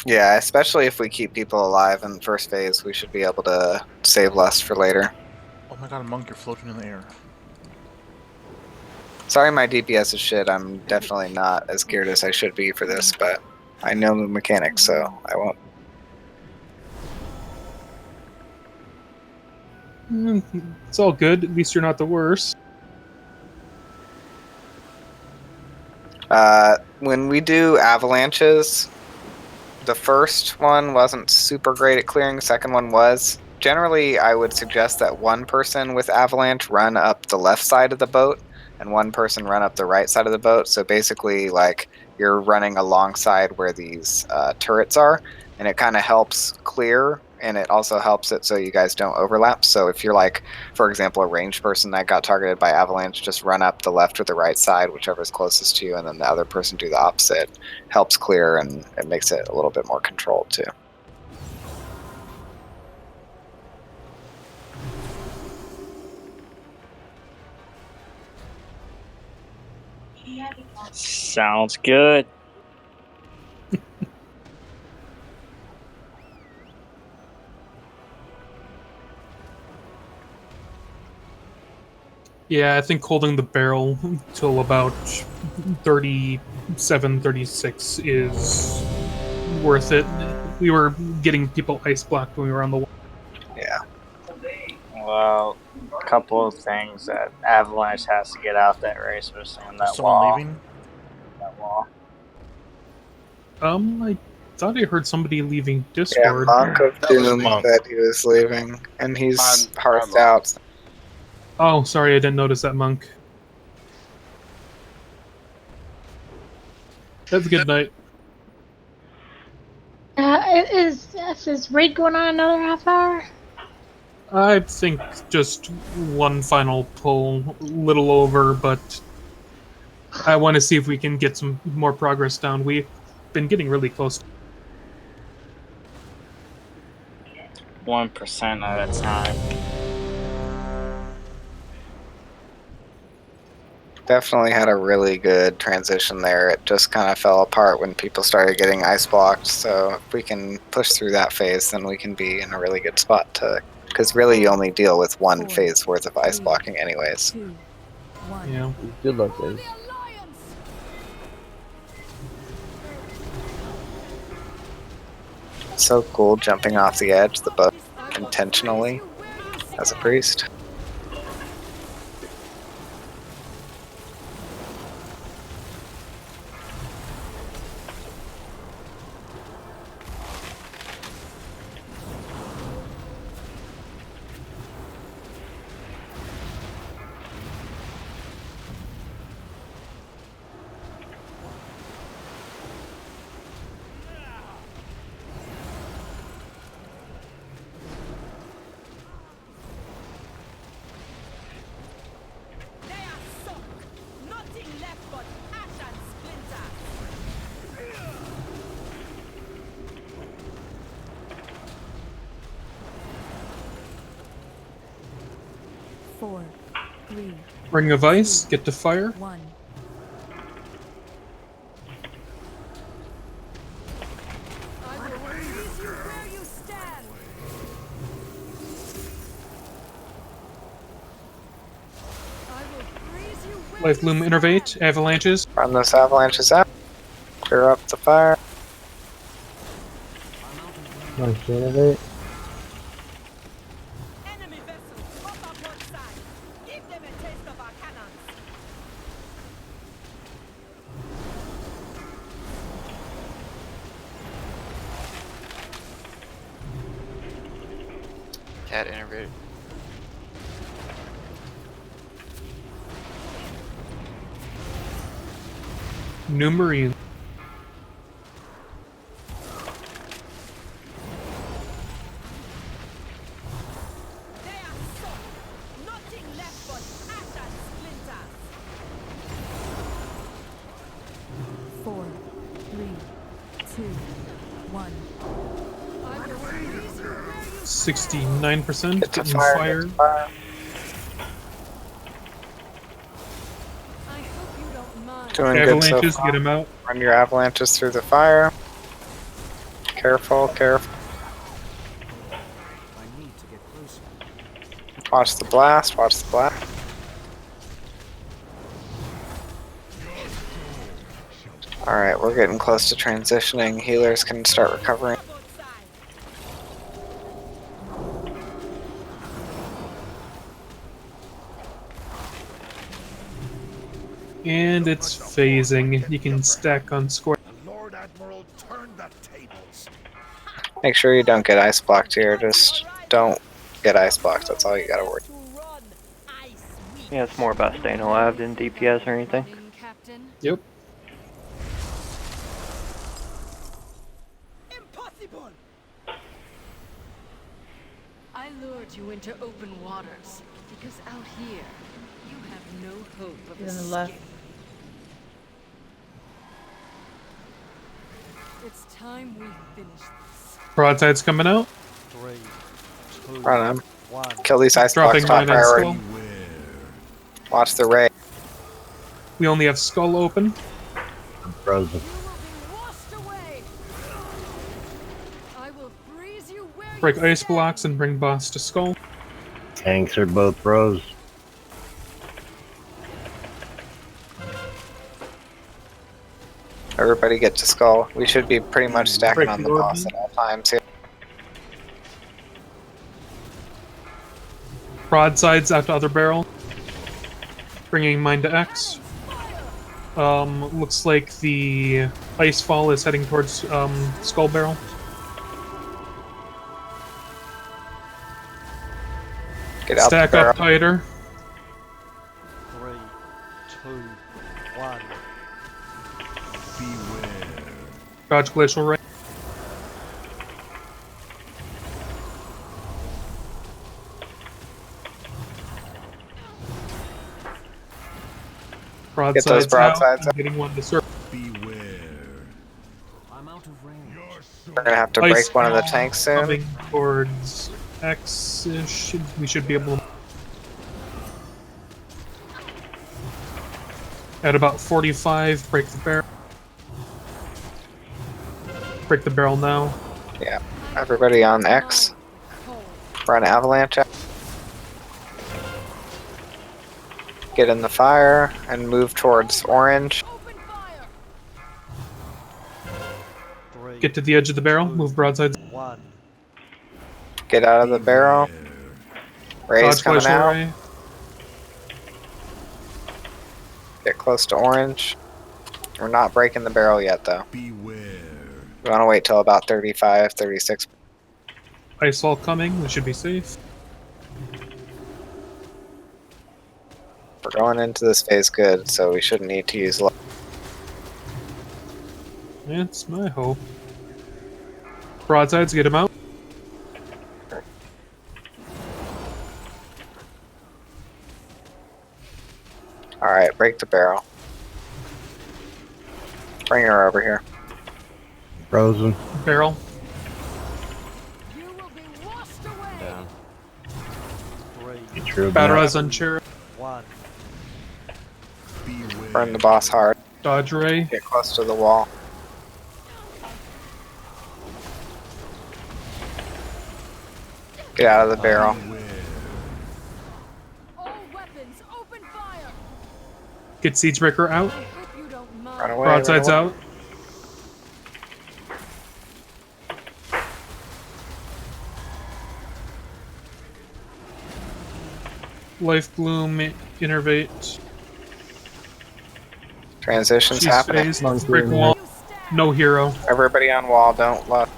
Yeah, especially if we keep people alive in the first phase, we should be able to save lust for later. Oh my god, Monk, you're floating in the air. Sorry my DPS is shit. I'm definitely not as geared as I should be for this, but I know the mechanics, so I won't. It's all good. At least you're not the worst. When we do avalanches, the first one wasn't super great at clearing, the second one was. Generally, I would suggest that one person with avalanche run up the left side of the boat and one person run up the right side of the boat. So basically, like, you're running alongside where these turrets are, and it kind of helps clear, and it also helps it so you guys don't overlap. So if you're like, for example, a ranged person that got targeted by avalanche, just run up the left or the right side, whichever's closest to you, and then the other person do the opposite. Helps clear, and it makes it a little bit more controlled too. Sounds good. Yeah, I think holding the barrel till about 37, 36 is worth it. We were getting people ice blocked when we were on the wall. Yeah. Well, a couple of things that Avalanche has to get out that race, especially on that Someone wall. leaving? That wall. I thought I heard somebody leaving Yeah, Discord. Monk of That was Doom me. said he was leaving, and he's hearthed I'm out. Oh, sorry, I didn't notice that, Monk. Have a good night. Is raid going on another half hour? I think just one final pull, little over, but I want to see if we can get some more progress down. We've been getting really close. 1% at a time. Definitely had a really good transition there. It just kind of fell apart when people started getting ice blocked. So if we can push through that phase, then we can be in a really good spot to. Because really, you only deal with one phase worth of ice blocking, anyways. Yeah. Good luck, guys. So cool jumping off the edge, the boat intentionally as a priest. Four, three, Ring of Ice, get to fire. 1. Life Bloom Innervate, Avalanches. Run those avalanches out. Clear up the fire. Nice innovate. Cat innervated. New Marine. Four, three, two, 1. 69% Get to getting fire. fired. Get to fire. Doing good so Avalanches, far. get him out. Run your avalanches through the fire. Careful, careful. I need to get closer. Watch the blast, watch the blast. Alright, we're getting close to transitioning. Healers can start recovering. And it's phasing. You can stack on square. The Lord Admiral turned the tables. Make sure you don't get ice blocked here. Just don't get ice blocked. That's all you gotta worry. Yeah, it's more about staying alive than DPS or anything. Yep. Impossible! I lured you into open waters because out here you have no hope of He's on the escape. left. It's time we finish this. Broadside's coming out. 3, 2, Run him. 1. Kill these ice Dropping blocks top mine and priority. skull. Watch the ray. We only have skull open. I'm frozen. I will freeze you where Break you ice blocks and bring boss to skull. Tanks are both froze. Everybody get to skull. We should be pretty much stacking Break on the the boss order. at all times here. Broadsides out to other barrel. Bringing mine to X. Looks like the ice fall is heading towards skull barrel. Get out Stack the barrel. up tighter. 3, 2, 1. Dodge glacial ray. Get those broadsides out. up. I'm getting one to circle. I'm out of range. We're gonna have to Ice break one of the fall tanks soon. Coming towards X-ish. We should be able to. At about 45, break the barrel. Break the barrel now. Yeah. Everybody on X. Run avalanche out. Get in the fire and move towards orange. Get to the edge of the barrel. Move broadsides. 1. Get out of the barrel. Ray's Dodge coming glacial out. ray. Get close to orange. We're not breaking the barrel yet though. We want to wait till about 35, 36. Ice fall coming. We should be safe. We're going into this phase good, so we shouldn't need to use. That's my hope. Broadsides, get him out. Alright, break the barrel. Bring her over here. Frozen. Barrel. Down. 3, True. Battle res on chair. 1. Burn the boss hard. Dodge ray. Get close to the wall. Get out of the barrel. Get Siegebreaker out. Run away. Broadsides run away. out. Life Bloom, Innervate. Transition's She's happening. phased. Break wall. No hero. Everybody on wall, don't look.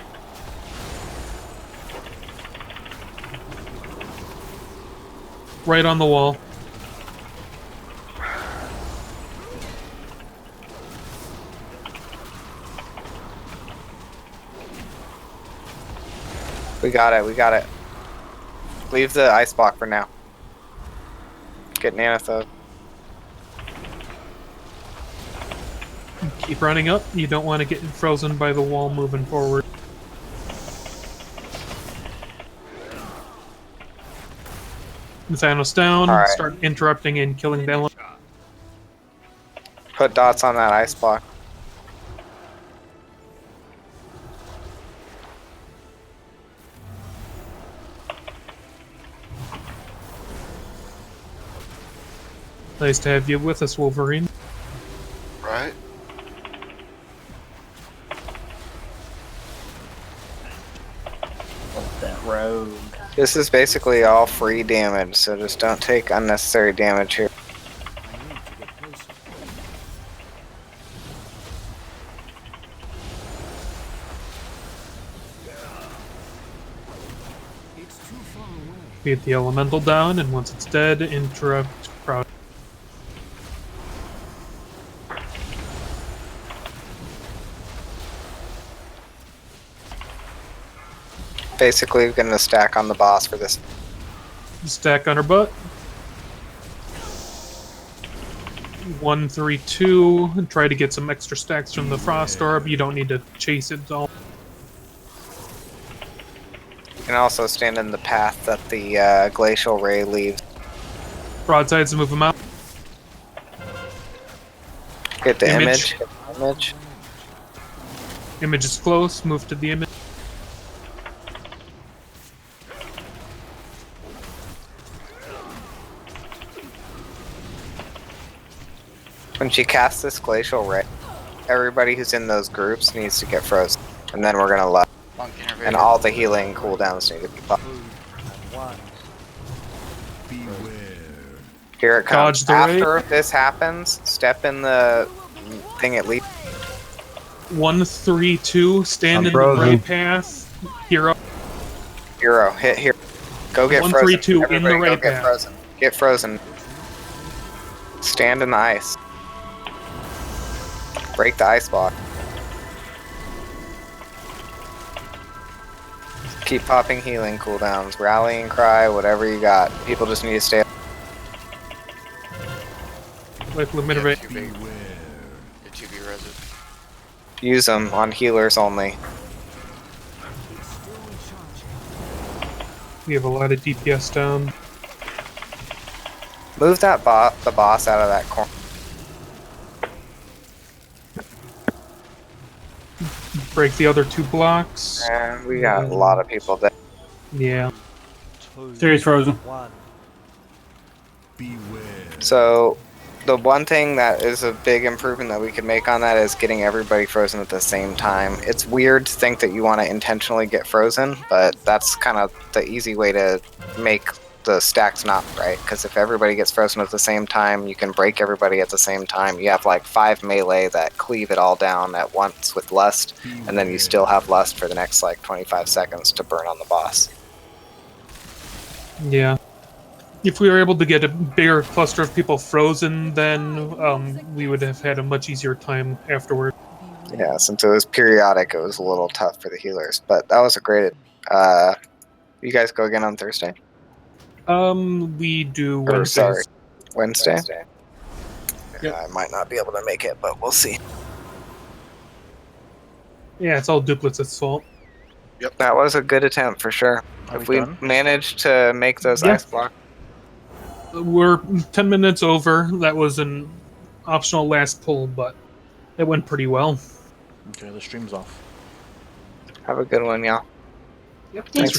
Right on the wall. We got it, we got it. Leave the ice block for now. Get Nanothode. Keep running up. You don't want to get frozen by the wall moving forward. Thanos down. All right. Start interrupting and killing them. Put dots on that ice block. Nice to have you with us, Wolverine. Right? That rogue. This is basically all free damage, so just don't take unnecessary damage here. Beat the elemental down, and once it's dead, interrupt Proud. Basically, we're gonna stack on the boss for this. Stack on her butt. 1, 3, 2, and try to get some extra stacks from the Frost Orb. You don't need to chase it all. You can also stand in the path that the glacial ray leaves. Broadsides to move them out. Get the Image. image. Image is close. Move to the image. When she casts this glacial ray, everybody who's in those groups needs to get frozen, and then we're gonna left. And all the healing cooldowns need to be popped. Here it comes. Dodge the ray. After this happens, step in the thing at least. 1, 3, 2. Stand I'm in frozen. the right path. Hero. Hero, hit here. Go get 1, frozen. 3, 2 in the Everybody right go get path. frozen. Get frozen. Stand in the ice. Break the ice block. Keep popping healing cooldowns. Rallying cry, whatever you got. People just need to stay. Like limit rate. Get 2B resin. Use them on healers only. We have a lot of DPS down. Move that the boss out of that corner. Break the other 2 blocks. And we got a lot of people there. Yeah. Series frozen. So, the one thing that is a big improvement that we could make on that is getting everybody frozen at the same time. It's weird to think that you want to intentionally get frozen, but that's kind of the easy way to make the stacks not right. Because if everybody gets frozen at the same time, you can break everybody at the same time. You have like 5 melee that cleave it all down at once with Lust, and then you still have Lust for the next like 25 seconds to burn on the boss. Yeah. If we were able to get a bigger cluster of people frozen, then we would have had a much easier time afterward. Yeah, since it was periodic, it was a little tough for the healers. But that was a great... you guys go again on Thursday? We do Or, Wednesdays. sorry, Wednesday? Yep. I might not be able to make it, but we'll see. Yeah, it's all Duplicit's fault. Yep. That was a good attempt for sure. If we managed to make those Yeah. ice blocks. We're 10 minutes over. That was an optional last pull, but it went pretty well. Okay, the stream's off. Have a good one, y'all. Yep. Thanks for